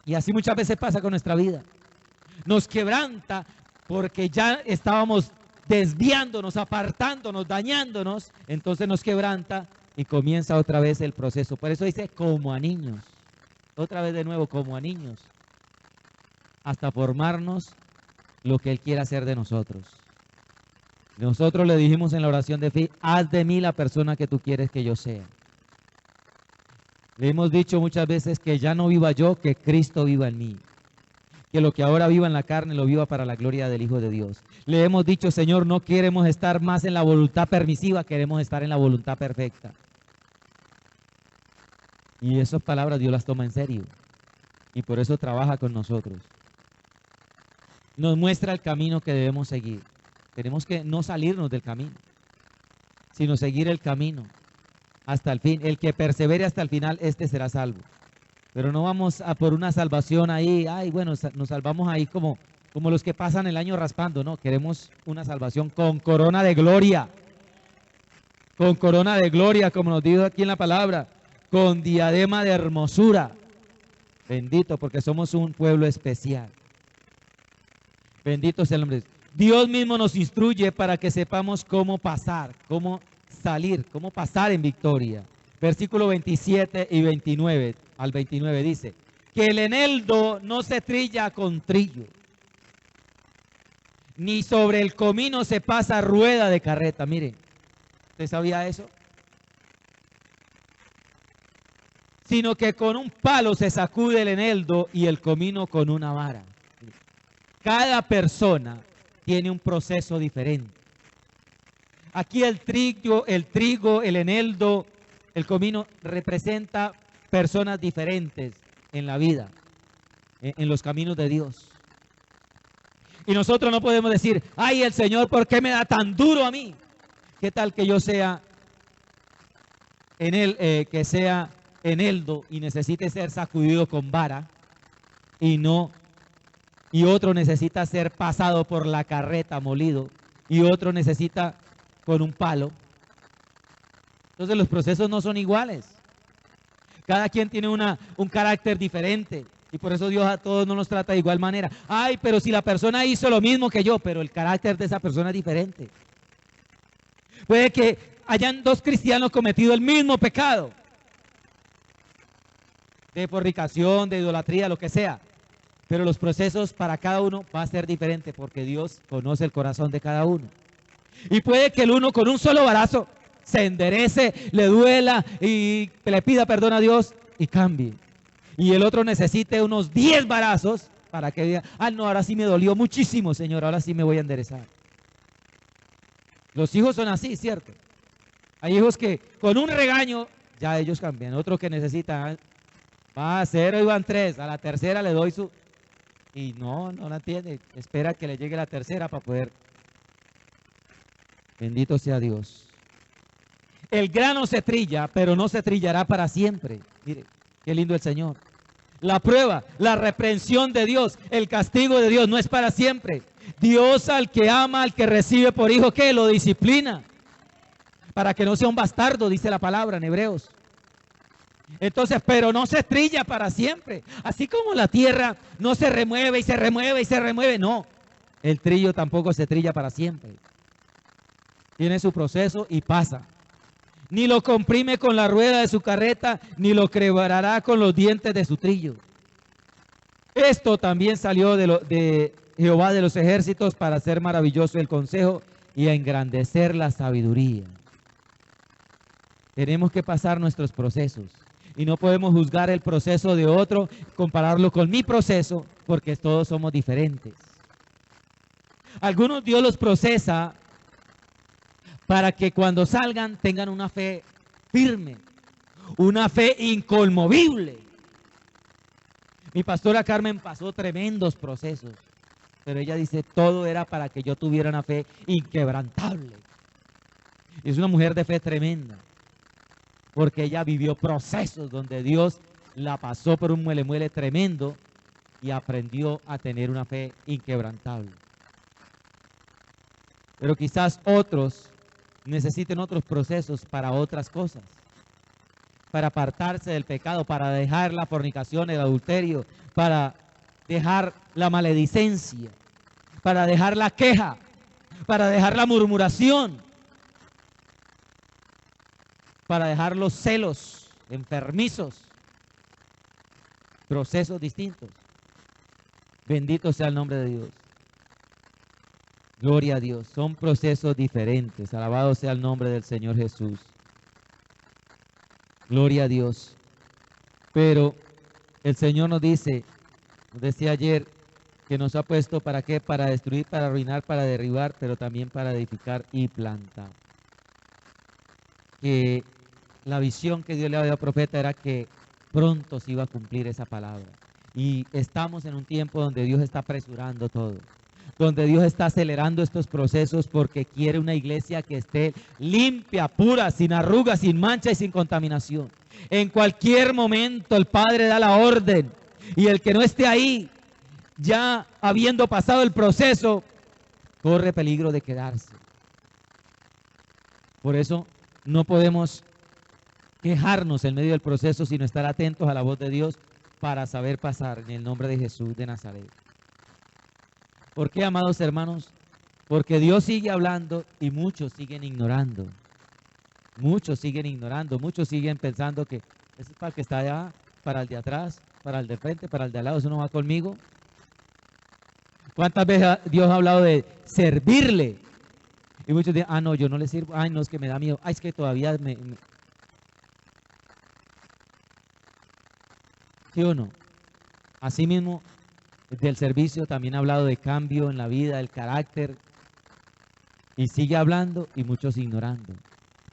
Y así muchas veces pasa con nuestra vida. Nos quebranta porque ya estábamos desviándonos, apartándonos, dañándonos. Entonces nos quebranta y comienza otra vez el proceso. Por eso dice como a niños. Otra vez de nuevo, como a niños. Hasta formarnos lo que Él quiere hacer de nosotros. Nosotros le dijimos en la oración de fe, haz de mí la persona que tú quieres que yo sea. Le hemos dicho muchas veces que ya no viva yo, que Cristo viva en mí. Que lo que ahora viva en la carne lo viva para la gloria del Hijo de Dios. Le hemos dicho, Señor, no queremos estar más en la voluntad permisiva, queremos estar en la voluntad perfecta. Y esas palabras Dios las toma en serio. Y por eso trabaja con nosotros. Nos muestra el camino que debemos seguir. Tenemos que no salirnos del camino, sino seguir el camino hasta el fin. El que persevere hasta el final, este será salvo. Pero no vamos a por una salvación ahí, bueno, nos salvamos ahí como los que pasan el año raspando, no, queremos una salvación con corona de gloria. Con corona de gloria, como nos dijo aquí en la palabra, con diadema de hermosura. Bendito, porque somos un pueblo especial. Bendito sea el nombre. Dios mismo nos instruye para que sepamos cómo pasar, cómo salir, cómo pasar en victoria. Versículo 27 y 29 al 29 dice, que el eneldo no se trilla con trillo, ni sobre el comino se pasa rueda de carreta. Mire, ¿usted sabía eso? Sino que con un palo se sacude el eneldo y el comino con una vara. Cada persona tiene un proceso diferente. Aquí el trigo, el eneldo, el comino representa personas diferentes en la vida, en los caminos de Dios. Y nosotros no podemos decir, ay, el Señor, ¿por qué me da tan duro a mí? ¿Qué tal que yo sea que sea eneldo y necesite ser sacudido con vara y otro necesita ser pasado por la carreta, molido, y otro necesita con un palo? Entonces los procesos no son iguales. Cada quien tiene un carácter diferente. Y por eso Dios a todos no nos trata de igual manera. Ay, pero si la persona hizo lo mismo que yo, pero el carácter de esa persona es diferente. Puede que hayan dos cristianos cometido el mismo pecado. De fornicación, de idolatría, lo que sea. Pero los procesos para cada uno va a ser diferente porque Dios conoce el corazón de cada uno. Y puede que el uno con un solo balazo se enderece, le duela y le pida perdón a Dios y cambie. y el otro necesite unos 10 varazos para que diga, ah, no, ahora sí me dolió muchísimo, Señor, ahora sí me voy a enderezar. Los hijos son así, ¿cierto? Hay hijos que con un regaño ya ellos cambian. Otros que necesitan, va a 0 y van 3, a la tercera le doy su... Y no la entiende, espera que le llegue la tercera para poder. Bendito sea Dios. El grano se trilla, pero no se trillará para siempre. Mire, qué lindo el Señor. La prueba, la reprensión de Dios, el castigo de Dios no es para siempre. Dios al que ama, al que recibe por hijo, ¿qué? Lo disciplina. Para que no sea un bastardo, dice la palabra en Hebreos. Entonces, pero no se trilla para siempre. Así como la tierra no se remueve y se remueve y se remueve, no. El trillo tampoco se trilla para siempre. Tiene su proceso y pasa. Ni lo comprime con la rueda de su carreta, ni lo quebrará con los dientes de su trillo. Esto también salió de Jehová de los ejércitos para hacer maravilloso el consejo y a engrandecer la sabiduría. Tenemos que pasar nuestros procesos y no podemos juzgar el proceso de otro, compararlo con mi proceso, porque todos somos diferentes. Algunos Dios los procesa para que cuando salgan tengan una fe firme, una fe inconmovible. Mi pastora Carmen pasó tremendos procesos, pero ella dice, todo era para que yo tuviera una fe inquebrantable. Y es una mujer de fe tremenda, porque ella vivió procesos donde Dios la pasó por un muele tremendo y aprendió a tener una fe inquebrantable. Pero quizás otros necesiten otros procesos para otras cosas, para apartarse del pecado, para dejar la fornicación, el adulterio, para dejar la maledicencia, para dejar la queja, para dejar la murmuración, para dejar los celos enfermizos, procesos distintos. Bendito sea el nombre de Dios. Gloria a Dios, son procesos diferentes. Alabado sea el nombre del Señor Jesús. Gloria a Dios. Pero el Señor nos dice, nos decía ayer, que nos ha puesto ¿para qué? Para destruir, para arruinar, para derribar, pero también para edificar y plantar. Que la visión que Dios le había dado al profeta era que pronto se iba a cumplir esa palabra. Y estamos en un tiempo donde Dios está apresurando todo, donde Dios está acelerando estos procesos porque quiere una iglesia que esté limpia, pura, sin arrugas, sin mancha y sin contaminación. En cualquier momento el Padre da la orden y el que no esté ahí, ya habiendo pasado el proceso, corre peligro de quedarse. Por eso no podemos quejarnos en medio del proceso, sino estar atentos a la voz de Dios para saber pasar en el nombre de Jesús de Nazaret. ¿Por qué, amados hermanos? Porque Dios sigue hablando y muchos siguen ignorando. Muchos siguen ignorando, muchos siguen pensando que es para el que está allá, para el de atrás, para el de frente, para el de al lado, eso no va conmigo. ¿Cuántas veces Dios ha hablado de servirle? Y muchos dicen, ah, no, yo no le sirvo, ay, no, es que me da miedo, ay, es que todavía me... ¿Sí o no? Asimismo, del servicio también ha hablado de cambio en la vida, del carácter, y sigue hablando y muchos ignorando.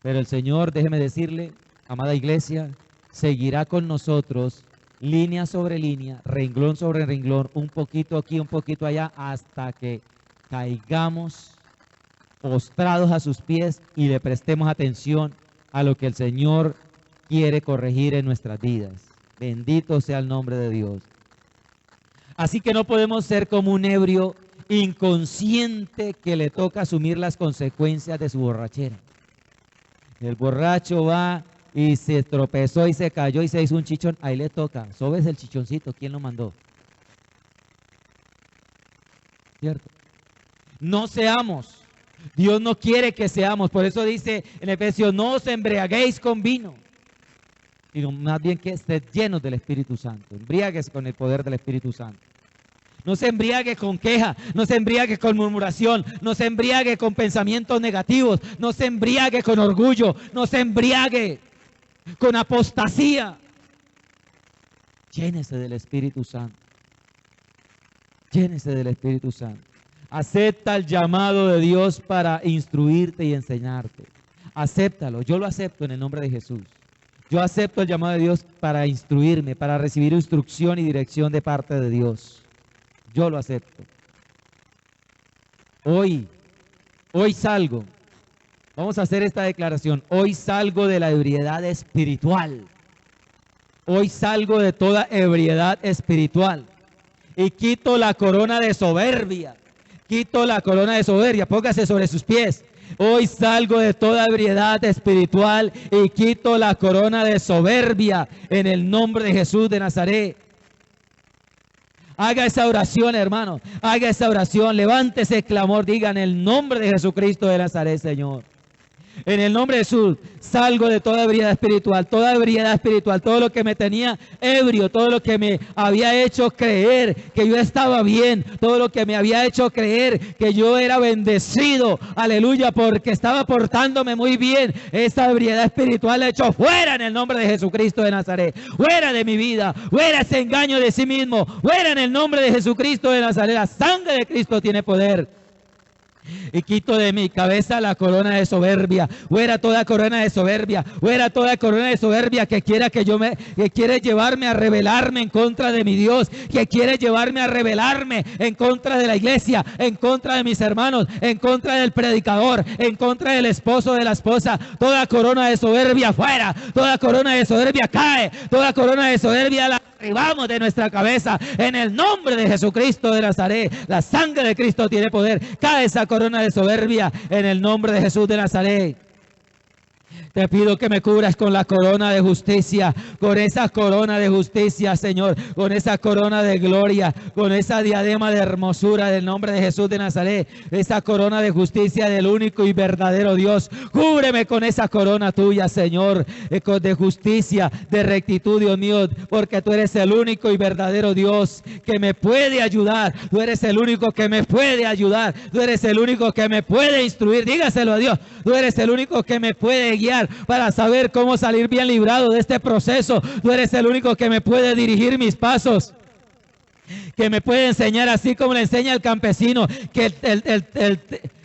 Pero el Señor, déjeme decirle, amada iglesia, seguirá con nosotros línea sobre línea, renglón sobre renglón, un poquito aquí, un poquito allá, hasta que caigamos postrados a sus pies y le prestemos atención a lo que el Señor quiere corregir en nuestras vidas. Bendito sea el nombre de Dios. Así que no podemos ser como un ebrio inconsciente que le toca asumir las consecuencias de su borrachera. El borracho va y se tropezó y se cayó y se hizo un chichón, ahí le toca, sobes el chichoncito, ¿quién lo mandó? ¿Cierto? No seamos, Dios no quiere que seamos, por eso dice en Efesios, no os embriaguéis con vino, sino más bien que estéis llenos del Espíritu Santo, embriagues con el poder del Espíritu Santo. No se embriague con queja, no se embriague con murmuración, no se embriague con pensamientos negativos, no se embriague con orgullo, no se embriague con apostasía. Llénese del Espíritu Santo. Llénese del Espíritu Santo. Acepta el llamado de Dios para instruirte y enseñarte. Acéptalo. Yo lo acepto en el nombre de Jesús. Yo acepto el llamado de Dios para instruirme, para recibir instrucción y dirección de parte de Dios. Yo lo acepto. Hoy salgo. Vamos a hacer esta declaración. Hoy salgo de la ebriedad espiritual. Hoy salgo de toda ebriedad espiritual. Y quito la corona de soberbia. Quito la corona de soberbia. Póngase sobre sus pies. Hoy salgo de toda ebriedad espiritual y quito la corona de soberbia en el nombre de Jesús de Nazaret. Haga esa oración, hermano. Haga esa oración. Levante ese clamor. Diga en el nombre de Jesucristo de Nazaret, Señor. En el nombre de Jesús, salgo de toda ebriedad espiritual, todo lo que me tenía ebrio, todo lo que me había hecho creer que yo estaba bien, todo lo que me había hecho creer que yo era bendecido, aleluya, porque estaba portándome muy bien. Esa ebriedad espiritual la he hecho fuera en el nombre de Jesucristo de Nazaret, fuera de mi vida, fuera ese engaño de sí mismo, fuera en el nombre de Jesucristo de Nazaret. La sangre de Cristo tiene poder. Y quito de mi cabeza la corona de soberbia. Fuera toda corona de soberbia. Fuera toda corona de soberbia que quiere llevarme a rebelarme en contra de mi Dios. Que quiere llevarme a rebelarme en contra de la iglesia, en contra de mis hermanos, en contra del predicador, en contra del esposo, de la esposa. Toda corona de soberbia fuera. Toda corona de soberbia cae. Toda corona de soberbia la derribamos de nuestra cabeza en el nombre de Jesucristo de Nazaret. La sangre de Cristo tiene poder. Cae esa corona de soberbia en el nombre de Jesús de Nazaret. Te pido que me cubras con la corona de justicia, con esa corona de justicia, Señor, con esa corona de gloria, con esa diadema de hermosura del nombre de Jesús de Nazaret, esa corona de justicia del único y verdadero Dios. Cúbreme con esa corona tuya, Señor, de justicia, de rectitud, Dios mío, porque tú eres el único y verdadero Dios que me puede ayudar. Tú eres el único que me puede ayudar. Tú eres el único que me puede instruir. Dígaselo a Dios. Tú eres el único que me puede guiar para saber cómo salir bien librado de este proceso. Tú eres el único que me puede dirigir mis pasos, que me puede enseñar así como le enseña el campesino, que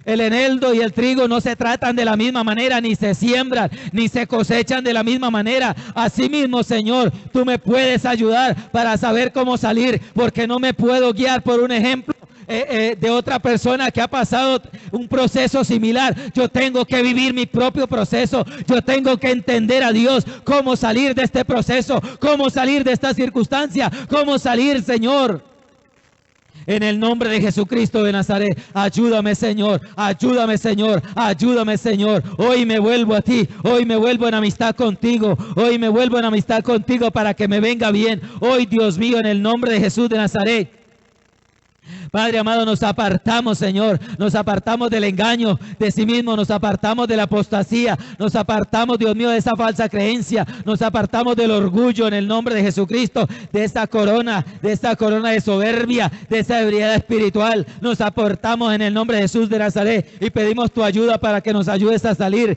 el eneldo y el trigo no se tratan de la misma manera, ni se siembran, ni se cosechan de la misma manera. Así mismo, Señor, tú me puedes ayudar para saber cómo salir, porque no me puedo guiar por un ejemplo de otra persona que ha pasado un proceso similar. Yo tengo que vivir mi propio proceso. Yo tengo que entender a Dios cómo salir de este proceso, cómo salir de esta circunstancia, cómo salir, Señor. En el nombre de Jesucristo de Nazaret, ayúdame, Señor, ayúdame, Señor, ayúdame, Señor. Hoy me vuelvo a ti, hoy me vuelvo en amistad contigo, hoy me vuelvo en amistad contigo para que me venga bien. Hoy, Dios mío, en el nombre de Jesús de Nazaret, Padre amado, nos apartamos, Señor, nos apartamos del engaño de sí mismo, nos apartamos de la apostasía, nos apartamos, Dios mío, de esa falsa creencia, nos apartamos del orgullo en el nombre de Jesucristo, de esta corona de soberbia, de esa ebriedad espiritual. Nos apartamos en el nombre de Jesús de Nazaret y pedimos tu ayuda para que nos ayudes a salir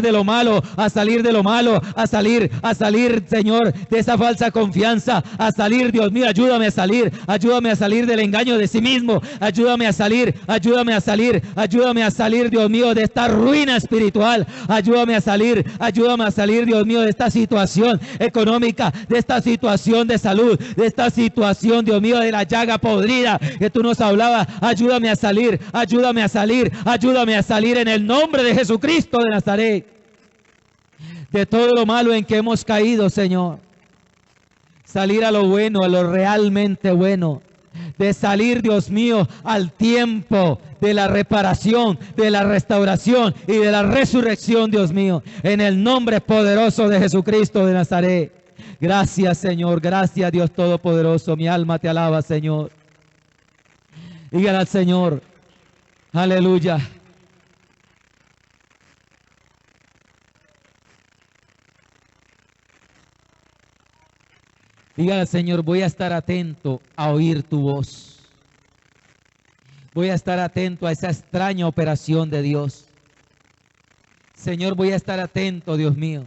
de lo malo, a salir, Señor, de esa falsa confianza, a salir, Dios mío, ayúdame a salir del engaño de sí mismo, ayúdame a salir, Dios mío, de esta ruina espiritual, ayúdame a salir, Dios mío, de esta situación económica, de esta situación de salud, de esta situación, Dios mío, de la llaga podrida que tú nos hablabas. Ayúdame a salir en el nombre de Jesucristo de Nazaret, de todo lo malo en que hemos caído, Señor. Salir a lo bueno, a lo realmente bueno. De salir, Dios mío, al tiempo de la reparación, de la restauración y de la resurrección, Dios mío, en el nombre poderoso de Jesucristo de Nazaret. Gracias, Señor, gracias, Dios Todopoderoso. Mi alma te alaba, Señor. Dígale al Señor, aleluya. Dígale al Señor, voy a estar atento a oír tu voz. Voy a estar atento a esa extraña operación de Dios. Señor, voy a estar atento, Dios mío.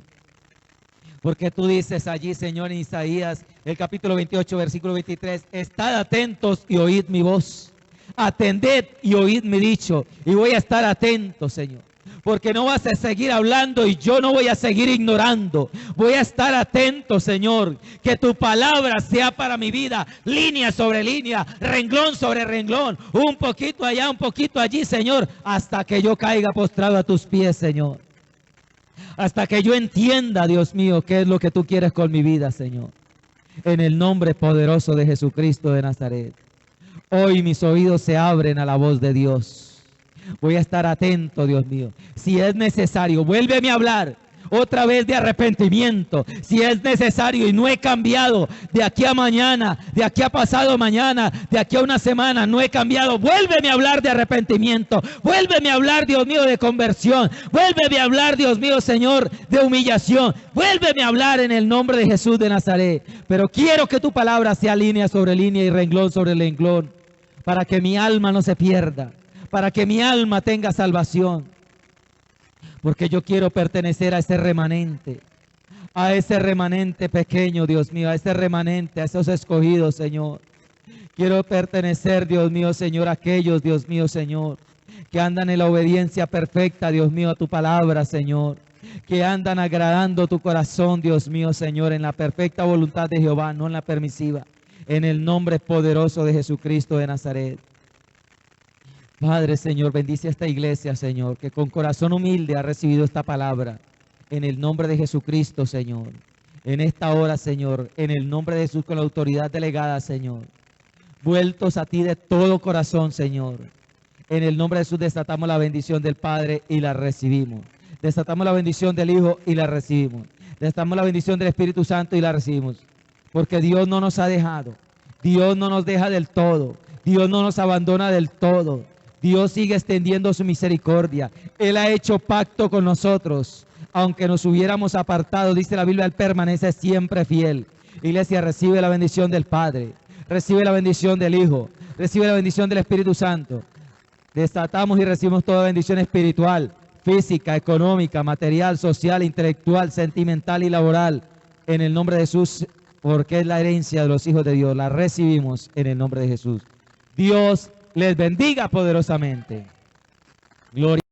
Porque tú dices allí, Señor, en Isaías, el capítulo 28, versículo 23, estad atentos y oíd mi voz. Atended y oíd mi dicho. Y voy a estar atento, Señor. Porque no vas a seguir hablando y yo no voy a seguir ignorando. Voy a estar atento, Señor. Que tu palabra sea para mi vida línea sobre línea, renglón sobre renglón. Un poquito allá, un poquito allí, Señor. Hasta que yo caiga postrado a tus pies, Señor. Hasta que yo entienda, Dios mío, qué es lo que tú quieres con mi vida, Señor. En el nombre poderoso de Jesucristo de Nazaret. Hoy mis oídos se abren a la voz de Dios. Voy a estar atento, Dios mío. Si es necesario, vuélveme a hablar otra vez de arrepentimiento. Si es necesario y no he cambiado de aquí a mañana, de aquí a pasado mañana, de aquí a una semana, no he cambiado. Vuélveme a hablar de arrepentimiento. Vuélveme a hablar, Dios mío, de conversión. Vuélveme a hablar, Dios mío, Señor, de humillación. Vuélveme a hablar en el nombre de Jesús de Nazaret. Pero quiero que tu palabra sea línea sobre línea y renglón sobre renglón, para que mi alma no se pierda, para que mi alma tenga salvación. Porque yo quiero pertenecer a ese remanente pequeño, Dios mío, a ese remanente, a esos escogidos, Señor. Quiero pertenecer, Dios mío, Señor, a aquellos, Dios mío, Señor, que andan en la obediencia perfecta, Dios mío, a tu palabra, Señor. Que andan agradando tu corazón, Dios mío, Señor, en la perfecta voluntad de Jehová, no en la permisiva. En el nombre poderoso de Jesucristo de Nazaret. Padre, Señor, bendice a esta iglesia, Señor, que con corazón humilde ha recibido esta palabra. En el nombre de Jesucristo, Señor. En esta hora, Señor, en el nombre de Jesús, con la autoridad delegada, Señor. Vueltos a ti de todo corazón, Señor. En el nombre de Jesús desatamos la bendición del Padre y la recibimos. Desatamos la bendición del Hijo y la recibimos. Desatamos la bendición del Espíritu Santo y la recibimos. Porque Dios no nos ha dejado. Dios no nos deja del todo. Dios no nos abandona del todo. Dios sigue extendiendo su misericordia. Él ha hecho pacto con nosotros. Aunque nos hubiéramos apartado, dice la Biblia, Él permanece siempre fiel. Iglesia, recibe la bendición del Padre. Recibe la bendición del Hijo. Recibe la bendición del Espíritu Santo. Desatamos y recibimos toda bendición espiritual, física, económica, material, social, intelectual, sentimental y laboral. En el nombre de Jesús, porque es la herencia de los hijos de Dios. La recibimos en el nombre de Jesús. Dios les bendiga poderosamente. Gloria.